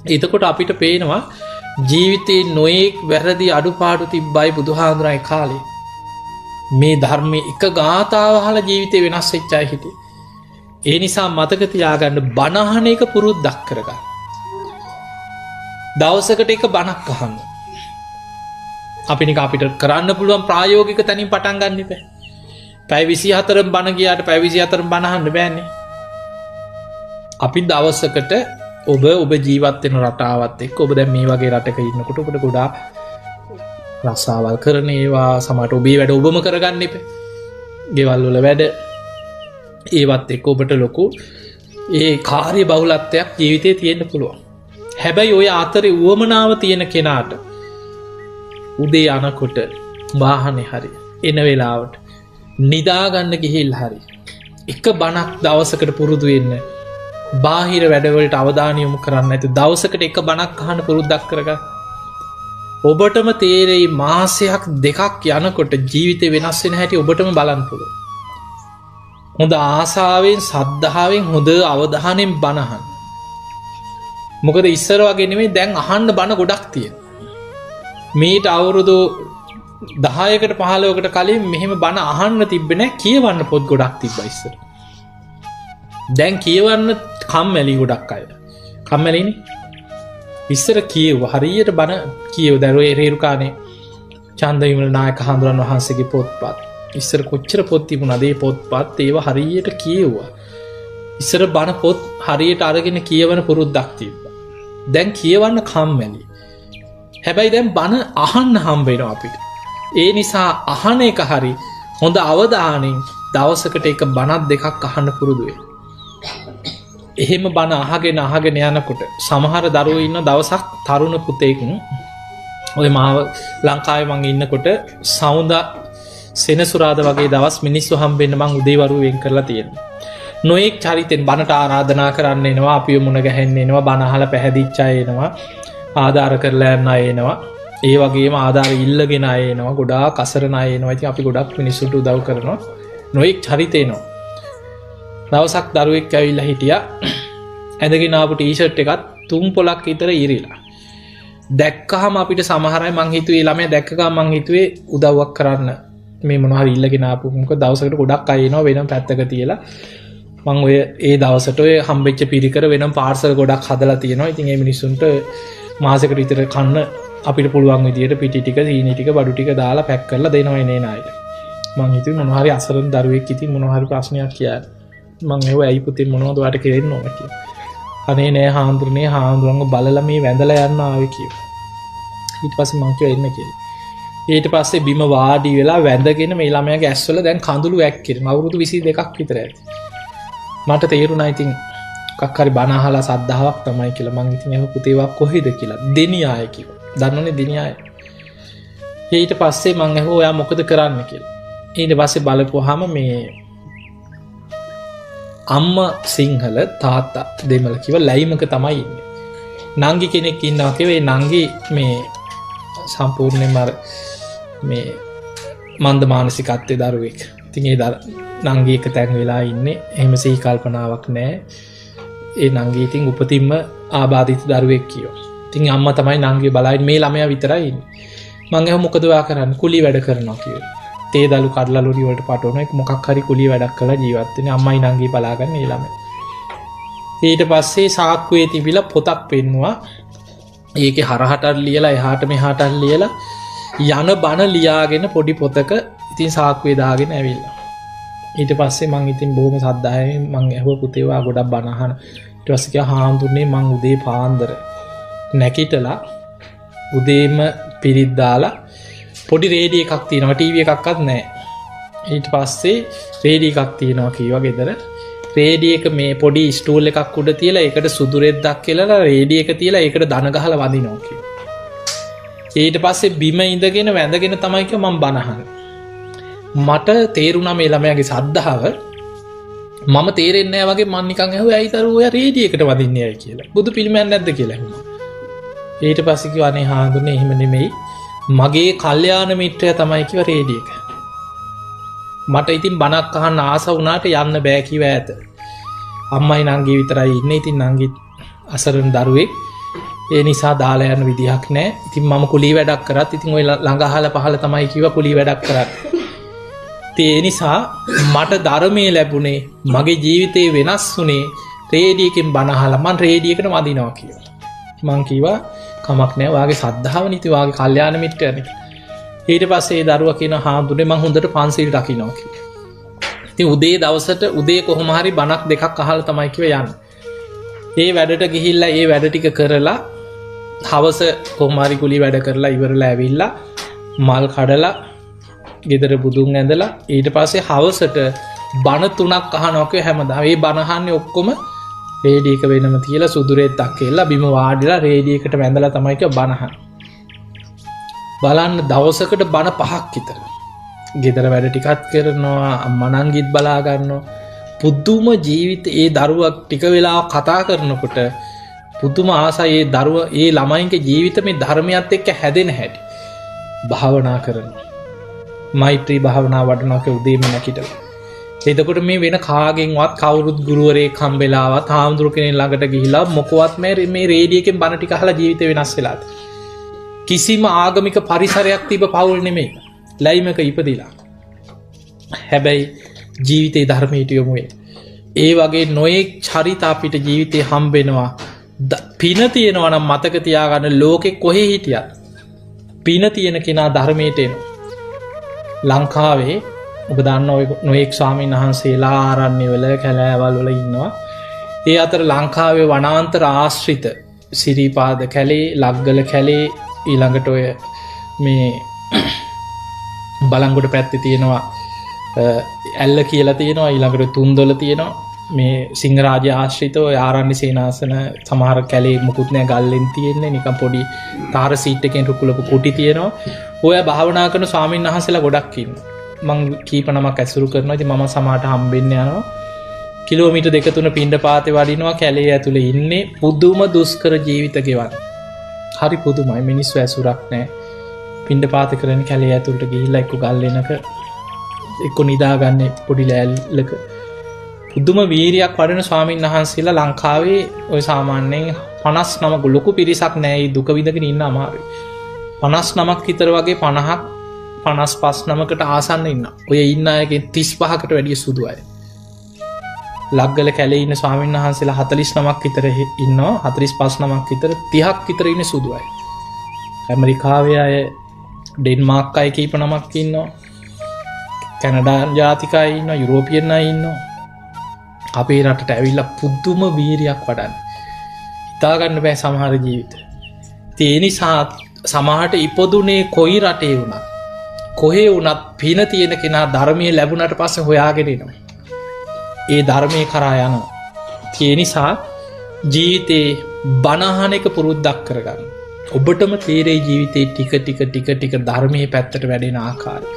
එතකොට අපිට පේනවා ජීවිතේ නොයෙක් වැරදි අඩුපාඩු තිබ්බයි බුදුහාඳුනයි කාලේ. මේ ධර්මයේ එක ගාථාව අහලා ජීවිතේ වෙනස් වෙච්ච අය හිටියේ. ඒ නිසා මතක තියාගන්න බණ අහන එක පුරුද්දක් කරගන්න. දවසකට එක බණක් අහන්න. අපිට කරන්න පුළුවන් ප්‍රායෝගික තැනින් පටන් ගන්න එපා. පැය 24න් බණ ගියාට පැය 24න් බණ අහන්න බෑනේ. අපි දවසකට ඔබ ජීවත් වෙන රටාවත් එක්ක ඔබ දැන් මේ වගේ රටක ඉන්නකොට ඔබට ගොඩාක් රස්සාවල් කරන ඒවා සමහරට ඔබේ වැඩ ඔබම කරගන්න එපා. ගෙවල් වල වැඩ ඒවත් එක්ක ඔබට ලොකු ඒ කාර්ය බහුලත්වයක් ජීවිතේ තියෙන්න පුළුවන්. හැබැයි ඔය අතරේ උවමනාව තියෙන කෙනාට උදේ යනකොට වාහනේ හරි එන වෙලාවට නිදාගන්න ගිහිල්ලා හරි එක බණක් දවසකට පුරුදු වෙන්න. බාහිර වැඩවලට අවධානය යොමු කරන්න නැති දවසකට එක බණක් අහන්න පුරුද්දක් කරගන්න. ඔබටම තේරෙයි මාසයක් දෙකක් යනකොට ජීවිතේ වෙනස් වෙන හැටි ඔබටම බලන්න පුළුවන්. හොඳ ආසාවෙන් සද්ධාවෙන් හොඳ අවධානයෙන් බණ අහන්න. මොකද ඉස්සර වගේ නෙමෙයි දැන් අහන්න බණ ගොඩක් තියෙනවා. මේට අවුරුදු 10කට 15කට කලින් මෙහෙම බණ අහන්න තිබ්බේ නැහැ. කියවන්න පොත් ගොඩක් තිබ්බා ඉස්සර. දැන් කියවන්න කම්මැලි ගොඩක් අය. කම්මැලිනේ. ඉස්සර කියව හරියට බණ කියව දරුවේ රේරුකානේ චන්දවිමල නායක හඳුරන් වහන්සේගේ පොත්පත්. ඉස්සර කොච්චර පොත් තිබුණාද ඒ පොත්පත් ඒවා හරියට කියවුවා. ඉස්සර බණ පොත් හරියට අරගෙන කියවන පුරුද්දක් තිබ්බා. දැන් කියවන්න කම්මැලි. හැබැයි දැන් බණ අහන්න හම්බ වෙනවා අපිට. ඒ නිසා අහන එක හරි හොඳ අවධානයෙන් දවසකට එක බණක් දෙකක් අහන්න පුරුදු වෙන්න. එහෙම බණ අහගෙන යනකොට සමහර දරුවෝ ඉන්න දවසක් තරුණ පුතෙක් ඔය මාව ලංකාවේ මං ඉන්නකොට සවුන්දා සෙනසුරාදා වගේ දවස් මිනිස්සු හම්බෙන්න මං උදේවරු වෙන් කරලා තියෙනවා. නොඑක් චරිතෙන් බණට ආරාධනා කරන්න එනවා, අපිව මුණ ගැහෙන්න එනවා, බණ අහලා පැහැදිච්ච අය එනවා, ආධාර කරලා යන අය එනවා. ඒ වගේම ආධාර ඉල්ලගෙන අය එනවා, ගොඩාක් අසරණ අය එනවා. ඉතින් අපි ගොඩක් මිනිස්සුන්ට උදව් කරනවා. නොඑක් චරිත එනවා. දවසක් දරුවෙක් ඇවිල්ලා හිටියා. ඇඳගෙන ආපු ටී-ෂර්ට් එකත් 3 පොලක් විතර ඉරිලා. දැක්කහම අපිට සමහර අය මං හිතුවේ ළමයා දැක්ක ගමන් මං හිතුවේ උදව්වක් කරන්න මේ මොනවා හරි ඉල්ලගෙන ආපු. මොකද දවසකට ගොඩක් අය එනවා වෙනම පැත්තක තියලා. මං ඔය ඒ දවසට ඔය හම්බෙච්ච පිරිකර වෙනම පාර්සල් ගොඩක් හදලා තියෙනවා. ඉතින් මේ මිනිස්සුන්ට මාසෙකට විතර කන්න අපිට පුළුවන් විදියට පිටි ටික, සීනි ටික, බඩු ටික දාලා පැක් කරලා දෙනවා එනේ නායට. මං හිතුවේ මොනවා හරි අසරණ දරුවෙක් ඉතින් මොනවා හරි ප්‍රශ්නයක් කියලා. මං ඒව ඇයි පුතේ මොනවද ඔයාලට කෙරෙන්න ඕන කියලා. අනේ නෑ හාමුදුරන්ව බලලා මේ වැඳලා යන්න ආවේ කියලා. ඊට පස්සේ මං කිව්වා එන්න කියලා. ඊට පස්සේ බිම වාඩි වෙලා වැඳගෙන මේ ළමයාගේ ඇස්වල දැන් කඳුළු ඇක්කිරෙන. අවුරුදු 22ක් විතර ඇති. මට තේරුණා ඉතින් මොකක් හරි බණ අහලා සද්ධාාවක් තමයි කියලා. මං ඉතින් ඒක පුතේවා කොහෙද කියලා දෙනියාය කිව්වා. දන්නවනේ දෙනියාය. ඊට පස්සේ මං අහුවා ඔයා මොකද කරන්න කියලා. ඊට පස්සේ බලපුවාම මේ අම්මා සිංහල තාත්තා දෙමළ කිව ලැයිමක තමයි ඉන්නේ. නංගි කෙනෙක් ඉන්නවා කිව්වේ. නංගි මේ සම්පූර්ණයෙන්ම මේ මන්ද මානසිකත්වයේ දරුවෙක්. ඉතින් ඒ නංගි එක තැන් වෙලා ඉන්නේ. එහෙම සිහි කල්පනාවක් නැහැ. ඒ නංගි ඉතින් උපතින්ම ආබාධිත දරුවෙක් කියෝ. ඉතින් අම්මා තමයි නංගිව බලන්නේ. මේ ළමයා විතරයි ඉන්නේ. මං අහුවා මොකද ඔයා කරන්නේ? කුලී වැඩ කරනවා කිව්වා. තේ දලු කඩලා ලොරි වලට පටවන එක මොකක් හරි කුලිය වැඩක් කරලා ජීවත් වෙන්නේ. අම්මයි නංගි බලාගන්න ඒ ළමයා. ඊට පස්සේ සාක්කුවේ තිබිලා පොතක් පෙන්නුවා. ඒකේ හරහටත් ලියලා එහාට මෙහාටත් ලියලා යන බණ ලියාගෙන පොඩි පොතක ඉතින් සාක්කුවේ දාගෙන ඇවිල්ලා. ඊට පස්සේ මං ඉතින් බොහොම සද්දායෙන් මං ඇහුවා පුතේ වා ගොඩක් බණ අහන. ඊට පස්සේ කිව්වා හාමුදුරනේ මං උදේ පාන්දර නැකිටලා උදේම පිරිත් දාලා පොඩි රේඩිය එකක් තියෙනවා, ටීවී එකක්වත් නැහැ. ඊට පස්සේ රේඩිය එකක් තියෙනවා කිව්වා ගෙදර. රේඩිය එක මේ පොඩි ස්ටූල් එකක් උඩ තියලා ඒකට සුදු රෙද්දක් කියලා රේඩිය එක තියලා ඒකට දන ගහලා වදිනවා කිව්වා. ඊට පස්සේ බිම ඉඳගෙන වැඳගෙන තමයි කිව්වා මම බණ අහන්නේ. මට තේරුණා මේ ළමයාගේ සද්ධාව. මම තේරෙන්නේ නැහැ වගේ මං නිකන් ඇහුවා ඇයි තරු ඔයා රේඩියකට වදින්නේ ඇයි කියලා. බුදු පිළිමයක් නැද්ද කියලා ඇහුවා. ඊට පස්සේ කිව්වා අනේ හාඳුනේ එහෙම නෙමෙයි. මගේ කල්යාණ මිත්‍රයා තමයි කිව්වා රේඩියක. මට ඉතින් බණක් අහන්න ආස වුණාට යන්න බෑ කිව්වා ඈත. අම්මයි නංගි විතරයි ඉන්නේ. ඉතින් නංගි අසරණ දරුවෙක්. ඒ නිසා දාලා යන්න විදිහක් නැහැ. ඉතින් මම කුලී වැඩක් කරත් ඉතින් ওই ළඟ අහල පහල තමයි කිව්වා කුලී වැඩක් කරන්නේ. ඒ නිසා මට ධර්මයේ ලැබුණේ මගේ ජීවිතේ වෙනස් වුණේ රේඩියකින් බණ අහලා මං රේඩියකට වදිනවා කියලා. මං කිව්වා කමක් නැහැ. ඔයාගේ සද්ධාව නිති ඔයාගේ කල්යාණ මිත්‍රයනේ. ඊට පස්සේ ඒ දරුවා කියන හාමුදුරනේ මං හොඳට පන්සිල් රකින්නවා කියලා. ඉතින් උදේ දවසට උදේ කොහොම හරි බණක් දෙකක් අහලා තමයි කිව්වා යන්නේ. ඒ වැඩට ගිහිල්ලා ඒ වැඩ ටික කරලා හවස කොහොම හරි කුලී වැඩ කරලා ඉවරලා ඇවිල්ලා මල් කඩලා ගෙදර බුදුන් ඇඳලා ඊට පස්සේ හවසට බණ 3ක් අහනවා කිය හැමදාම. ඒ බණ අහන්නේ ඔක්කොම රේඩියක වෙනම තියලා සුදුරෙත්තක් කියලා බිම වාඩිලා රේඩියකට වැඳලා තමයි කිය බණ අහන්නේ. බලන්න දවසකට බණ 5ක් විතර. ගෙදර වැඩ ටිකක් කරනවා, අම්මා නංගිත් බලා ගන්නවා. පුදුම ජීවිත ඒ දරුවා ටික වෙලාවක් කතා කරනකොට පුදුම ආසයි ඒ දරුවා ඒ ළමයින්ගේ ජීවිත මේ ධර්මයත් එක්ක හැදෙන හැටි. භාවනා කරනවා. මෛත්‍රී භාවනා වඩනවා කියලා උදේම නැගිටලා. එතකොට මේ වෙන කාගෙන්වත් කවුරුත් ගුරුවරයෙක් හම්බෙලාවත් හාමුදුරු කෙනෙක් ළඟට ගිහිලා මොකවත් මේ රේඩියෝකෙන් බණ ටික අහලා ජීවිතේ වෙනස් වෙලාද. කිසිම ආගමික පරිසරයක් තිබ්බ පවුල් නෙමෙයි. ලැයිමක ඉපදිලා. හැබැයි ජීවිතේ ධර්මයට යොමු වෙන. ඒ වගේ නොයෙක් චරිත අපිට ජීවිතේ හම්බෙනවා. පින තියෙනවා නම් මතක තියාගන්න ලෝකෙ කොහේ හිටියත් පින තියෙන කෙනා ධර්මයට එනවා. ලංකාවේ ඔබ දන්න ඔය නොයෙක් ස්වාමීන් වහන්සේලා ආරණ්‍යවල කැලෑවල් වල ඉන්නවා. ඒ අතර ලංකාවේ වනාන්තර ආශ්‍රිත සිරිපාද කැලේ, ලග්ගල කැලේ, ඊළඟට ඔය මේ බලංගොඩ පැත්තේ තියෙනවා ඇල්ල කියලා තියෙනවා, ඊළඟට තුන්දොල තියෙනවා. මේ සිංහරාජ ආශ්‍රිතව ආරණ්‍ය සේනාසන සමහර කැලේ මුකුත් නැහැ ගල්ලෙන් තියෙන්නේ නිකන් පොඩි තාර සීට් එකකින් රුකුලපු කුටි තියෙනවා. ඔය භාවනා කරන ස්වාමීන් වහන්සේලා ගොඩක් ඉන්නවා. මං කීප නමක් ඇසුරු කරනවා. ඉතින් මම සමහරට හම්බෙන්න යනවා. කිලෝමීටර් 2-3 පිණ්ඩපාතේ වඩිනවා. කැලේ ඇතුලේ ඉන්නේ පුදුම දුෂ්කර ජීවිත ගෙවන. හරි පුදුමයි. මිනිස්සු ඇසුරක් නැහැ. පිණ්ඩපාත කරන කැලේ ඇතුලට ගිහිල්ලා එක්ක ගල් වෙනක එක්ක නිදාගන්නේ පොඩි ලෑල්ලක පුදුම වීරියක් වඩන ස්වාමීන් වහන්සේලා ලංකාවේ ඔය සාමාන්‍යයෙන් 59 ලොකු පිරිසක් නෑ. දුක විඳගෙන ඉන්න අමාරුයි. 59ක් විතර වගේ 50ක් 55 නමකට ආසන්න ඉන්න. ඔය ඉන්න අයගෙන් 35කට වැඩිය සුදු අය. ලග්ගල කැලේ ඉන්න ස්වාමීන් වහන්සේලා 49ක් විතර ඉන්නවා. 45 නමක් විතර 30ක් විතර ඉන්නේ සුදු අය. ඇමරිකාවේ අය, ඩෙන්මාර්ක් අය කීප නමක් ඉන්නවා. කැනඩා ජාතික අය ඉන්නවා, යුරෝපියන් අය ඉන්නවා. අපේ රටට ඇවිල්ලා පුදුම වීරියක් වඩන්න. හිතාගන්න බෑ සමහර ජීවිත. ඒ නිසා සමහරට ඉපදුනේ කොයි රටේ වුණත් කොහේ වුණත් පින තියෙන කෙනා ධර්මයේ ලැබුණට පස්සේ හොයාගෙන එනවා. ඒ ධර්මයේ කරා යනවා. ඒ නිසා ජීවිතේ බණ අහන එක පුරුද්දක් කරගන්න. ඔබටම තේරෙයි ජීවිතේ ටික ධර්මයේ පැත්තට වැඩෙන ආකාරය.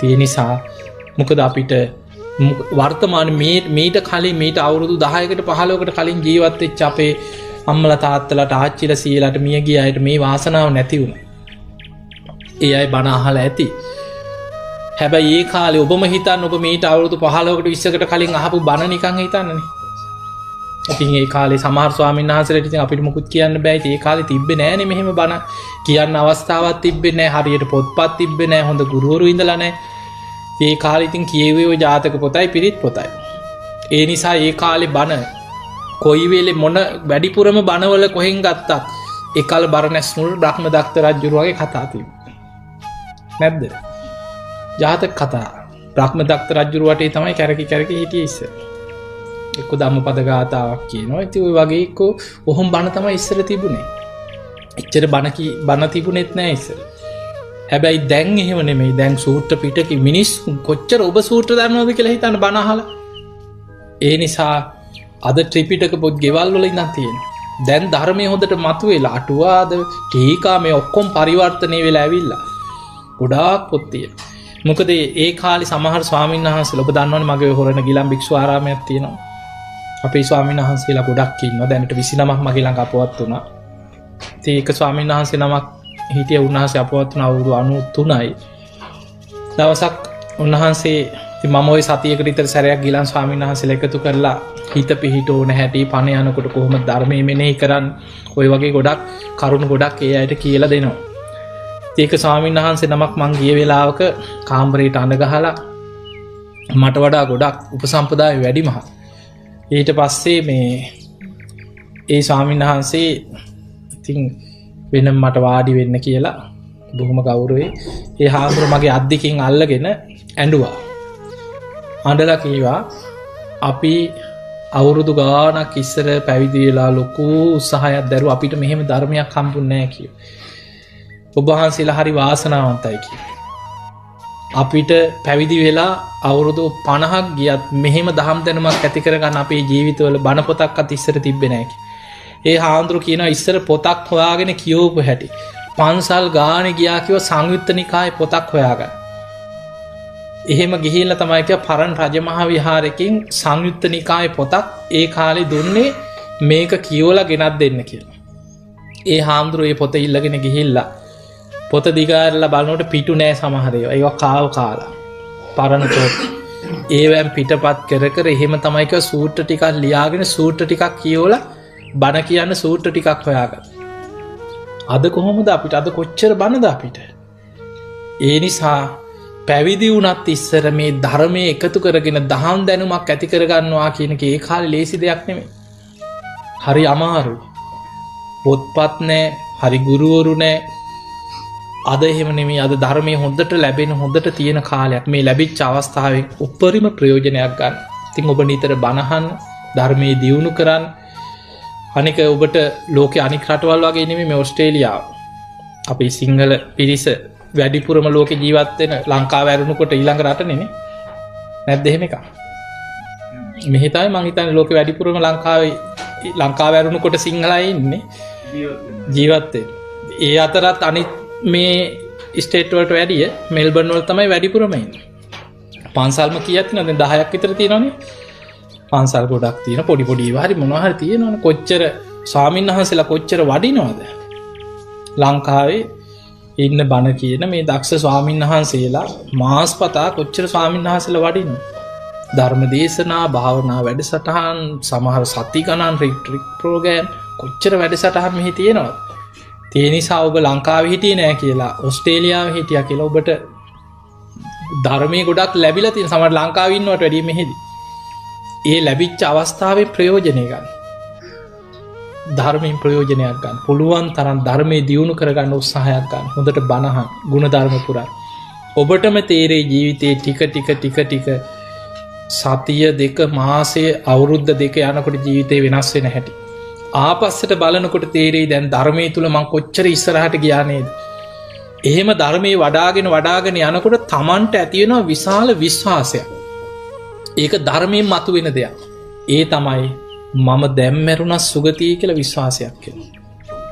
ඒ නිසා මොකද අපිට වර්තමාන මීට කලින් මීට අවුරුදු 10කට 15කට කලින් ජීවත් වෙච්ච අපේ අම්මලා තාත්තලාට ආච්චිලා සීලාට මිය ගිය අයට මේ වාසනාව නැති වුණා. ඒ අය බණ අහලා ඇති. හැබැයි ඒ කාලේ ඔබම හිතන්න ඔබ මීට අවුරුදු 15කට 20කට කලින් අහපු බණ නිකන් හිතන්නනේ. ඉතින් ඒ කාලේ සමහර ස්වාමීන් වහන්සේලාට ඉතින් අපිට මුකුත් කියන්න බෑ. ඉතින් ඒ කාලේ තිබ්බේ නෑනේ මෙහෙම බණ කියන්න අවස්ථාවක් තිබ්බේ නෑ. හරියට පොත්පත් තිබ්බේ නෑ. හොඳ ගුරුවරු ඉඳලා නෑ. ඒ කාලේ ඉතින් කියෙව්වේ ඔය ජාතක පොතයි පිරිත් පොතයි. ඒ නිසා ඒ කාලේ බණ කොයි වෙලේ මොන වැඩිපුරම බණවල කොහෙන් ගත්තත් ඒකල බරණැස් මුල් බ්‍රහ්මදත්ත රජු වගේ කතා තිබුණා. නැද්ද? ජාතක කතා. බ්‍රහ්මදත්ත රජු වටේ තමයි කැරකි හිටියේ ඉස්සර. එක්ක ධම්මපද ගාතාවක් කියනවා. ඉතින් ওই වගේ එක්ක ඔහොම බණ තමයි ඉස්සර තිබුණේ. එච්චර බණ තිබුණෙත් නෑ ඉස්සර. හැබැයි දැන් එහෙම නෙමෙයි. දැන් සූත්‍ර පිටකේ මිනිස්සු කොච්චර ඔබ සූත්‍ර දන්නවද කියලා හිතන්න බණ අහලා. ඒ නිසා අද ත්‍රිපිටක පොත් ගෙවල් වල ඉඳන් තියෙනවා. දැන් ධර්මයේ හොඳට මතුවෙලා අටුවාද ටීකා මේ ඔක්කොම පරිවර්තනය වෙලා ඇවිල්ලා ගොඩාක් පොත් තියෙනවා. මොකද ඒ කාලේ සමහර ස්වාමීන් වහන්සේලා ඔබ දන්නවනේ මගේ හොරණ ගිලන් භික්ෂු ආරාමයක් තියෙනවා. අපේ ස්වාමීන් වහන්සේලා ගොඩක් ඉන්නවා. දැනට 29ක් මගේ ළඟ අපවත් වුණා. ඉතින් ඒක ස්වාමීන් වහන්සේ නමක් හිටිය උන්වහන්සේ අපවත් වුණ අවුරුදු 93යි. දවසක් උන්වහන්සේ ඉතින් මම ওই සතියකට විතර සැරයක් ගිලන් ස්වාමීන් වහන්සේලා එකතු කරලා හිත පිහිට ඕන හැටි පණ යනකොට කොහොමද ධර්මයේ මෙනෙහි කරන්නේ ඔය වගේ ගොඩක් කරුණු ගොඩක් ඒ අයට කියලා දෙනවා. ඒක ස්වාමීන් වහන්සේ නමක් මං ගිය වෙලාවක කාමරේට අඳ ගහලා මට වඩා ගොඩක් උපසම්පදාය වැඩි මහ. ඊට පස්සේ මේ ඒ ස්වාමීන් වහන්සේ ඉතින් වෙනම මට වාඩි වෙන්න කියලා බොහොම ගෞරවයෙන් ඒ හාමුදුර මගේ අත් දෙකෙන් අල්ලගෙන ඇඬුවා. අඬලා කිව්වා අපි අවුරුදු ගාණක් ඉස්සර පැවිදි වෙලා ලොකු උත්සාහයක් දැරුවා අපිට මෙහෙම ධර්මයක් හම්බුන්නේ නැහැ කියලා. ඔබ වහන්සේලා හරි වාසනාවන්තයි කියලා. අපිට පැවිදි වෙලා අවුරුදු 50ක් ගියත් මෙහෙම දහම් දැනුමක් ඇති කරගන්න අපේ ජීවිතවල බණ පොතක්වත් ඉස්සර තිබ්බේ නැහැ කියලා. ඒ හාමුදුරු කියනවා ඉස්සර පොතක් හොයාගෙන කියවපු හැටි. පන්සල් ගානේ ගියා කිව්ව සංයුත්ත නිකායේ පොතක් හොයාගන්න. එහෙම ගිහිල්ලා තමයි කිය පරණ රජමහා විහාරයෙන් සංයුත්ත නිකායේ පොතක් ඒ කාලේ දුන්නේ මේක කියවලා ගෙනත් දෙන්න කියලා. ඒ හාමුදුරු ඒ පොත ඉල්ලගෙන ගිහිල්ලා පොත දිගාරලා බලනකොට පිටු නෑ සමහර ඒවා. ඒවා කාව කාලා. පරණ පොත්. ඒවෙන් පිටපත් කර කර එහෙම තමයි කිය සූත්‍ර ටිකක් ලියාගෙන සූත්‍ර ටිකක් කියවලා බණ කියන්න සූත්‍ර ටිකක් හොයාගන්න. අද කොහොමද අපිට අද කොච්චර බණද අපිට? ඒ නිසා පැවිදි වුණත් ඉස්සර මේ ධර්මයේ එකතු කරගෙන දහම් දැනුමක් ඇති කරගන්නවා කියන එක ඒ කාලේ ලේසි දෙයක් නෙමෙයි. හරි අමාරුයි. පොත්පත් නැහැ, හරි ගුරුවරු නැහැ. අද එහෙම නෙමෙයි. අද ධර්මයේ හොඳට ලැබෙන හොඳට තියෙන කාලයක්. මේ ලැබිච්ච අවස්ථාවෙන් උපරිම ප්‍රයෝජනයක් ගන්න. ඉතින් ඔබ නිතර බණහන් ධර්මයේ දියුණු කරන්න. අනික ඔබට ලෝකේ අනික් රටවල් වගේ නෙමෙයි මේ ඕස්ට්‍රේලියාව. අපේ සිංහල පිරිස වැඩිපුරම ලෝකේ ජීවත් වෙන ලංකාව ඇරුණුකොට ඊළඟ රටනේ නේ. නැද්ද එහෙම එකක්? මෙහෙ තමයි මං හිතන්නේ ලෝකේ වැඩිපුරම ලංකාව ඇරුණුකොට සිංහලයි ඉන්නේ ජීවත් වෙන්නේ. ඒ අතරත් අනිත් මේ ස්ටේට් වලට වැඩිය මෙල්බර්න් වල තමයි වැඩිපුරම ඉන්නේ. පන්සල්ම කීයක් තියෙනවද? 10ක් විතර තියෙනවනේ. පන්සල් ගොඩක් තියෙන පොඩි පොඩි ඒවා හරි මොනවා හරි තියෙනවනේ. කොච්චර ස්වාමීන් වහන්සේලා කොච්චර වඩිනවද? ලංකාවේ ඉන්න බණ කියන මේ දක්ෂ ස්වාමීන් වහන්සේලා මාස්පතා කොච්චර ස්වාමීන් වහන්සේලා වඩිනවද? ධර්ම දේශනා, භාවනා වැඩසටහන්, සමහර සති ගණන් රිට්‍රීට් ප්‍රෝග්‍රෑම් කොච්චර වැඩසටහන් මෙහි තියෙනවද? ඒ නිසා ඔබ ලංකාවේ හිටියේ නෑ කියලා, ඕස්ට්‍රේලියාවේ හිටියා කියලා ඔබට ධර්මයේ ගොඩක් ලැබිලා තියෙන. සමහර ලංකාවේ ඉන්නවට වැඩිය මෙහෙදි. ඒ ලැබිච්ච අවස්ථාවේ ප්‍රයෝජනය ගන්න. ධර්මයෙන් ප්‍රයෝජනයක් ගන්න. පුළුවන් තරම් ධර්මයේ දියුණු කරගන්න උත්සාහයක් ගන්න. හොඳට බණහන්, ගුණධර්ම පුරා. ඔබටම තේරෙයි ජීවිතේ ටික සතිය දෙක මාසය අවුරුද්ද දෙක යනකොට ජීවිතේ වෙනස් වෙන හැටි. ආපස්සට බලනකොට තේරෙයි දැන් ධර්මයේ තුල මං කොච්චර ඉස්සරහට ගියා නේද? එහෙම ධර්මයේ වඩාගෙන යනකොට Tamanට ඇති වෙනවා විශාල විශ්වාසයක්. ඒක ධර්මයෙන් මතුවෙන දෙයක්. ඒ තමයි මම දැන් මැරුණා සුගතිය කියලා විශ්වාසයක් කියලා.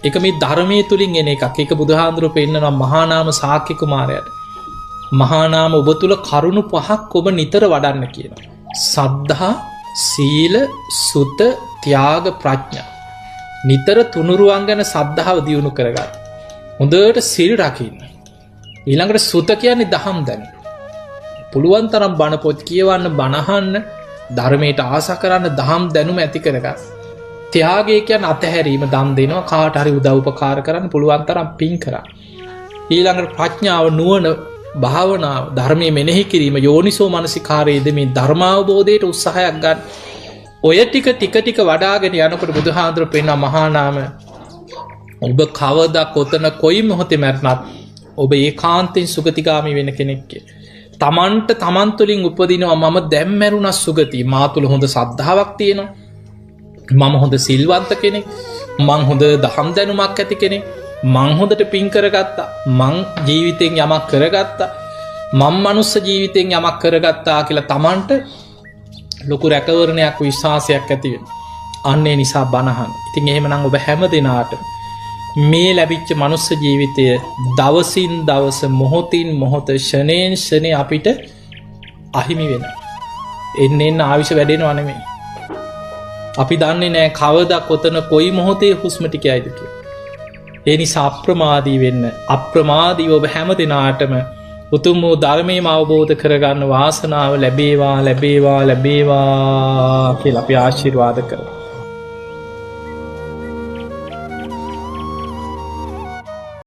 ඒක මේ ධර්මයේ තුලින් එන එකක්. ඒක බුදුහාඳුරු පෙන්නනවා මහා නාම ශාක්‍ය කුමාරයාට. මහා නාම ඔබ තුල කරුණු පහක් ඔබ නිතර වඩන්න කියනවා. සද්ධා, සීල, සුත, ත්‍යාග, ප්‍රඥා. නිතර තුනුරුවන් ගැන සද්ධාව දියුණු කරගන්න. හොඳට සිල් රකින්න. ඊළඟට සුත කියන්නේ දහම් දැනුම. පුළුවන් තරම් බණ පොත් කියවන්න, බණහන්න, ධර්මයට ආස කරන්න, දහම් දැනුම ඇති කරගන්න. ත්‍යාගය කියන්නේ අතහැරීම, දන් දෙනවා, කාට හරි උදව් උපකාර කරන්න, පුළුවන් තරම් පින් කරන්න. ඊළඟට ප්‍රඥාව, නුවණ, භාවනාව, ධර්මයේ මෙනෙහි කිරීම, යෝනිසෝ මනසිකාරයේද මේ ධර්මාවබෝධයට උත්සාහයක් ගන්න. ඔය ටික වඩාගෙන යනකොට බුදුහාඳුර පෙන්වන මහා නාම ඔබ කවදා කොතන කොයි මොහොතේ මැරුණත් ඔබ ඒකාන්තයෙන් සුගතිගාමී වෙන කෙනෙක් කියලා. තමන්ට තමන් තුළින් උපදිනවා මම දැන් මැරුණා සුගතිය. මා තුළ හොඳ සද්ධාාවක් තියෙනවා. මම හොඳ සිල්වන්ත කෙනෙක්. මං හොඳ දහම් දැනුමක් ඇති කෙනෙක්. මං හොඳට පින් කරගත්තා. මං ජීවිතෙන් යමක් කරගත්තා. මං මනුස්ස ජීවිතෙන් යමක් කරගත්තා කියලා තමන්ට ලොකු රැකවරණයක්, විශ්වාසයක් ඇති වෙනවා. අන්න ඒ නිසා බණහන්. ඉතින් එහෙමනම් ඔබ හැම දිනාටම මේ ලැබිච්ච මනුස්ස ජීවිතය දවසින් දවස මොහොතින් මොහොත ෂණයෙන් ෂණය අපිට අහිමි වෙන. එන්න ආවිශ වැඩෙන වනමේ. අපි දන්නේ නෑ කවද කොතන කොයි මොහොතේ හුස්මටික අයිදක. එනි සප්‍රමාදී වෙන්න අප්‍රමාදී ඔබ හැම දෙනාටම උතුම් වූ ධර්මයම අවබෝධ කරගන්න වාසනාව ලැබේවා ලැබේවා ලැබේවා කියල අපි ආශිර්වාද කර.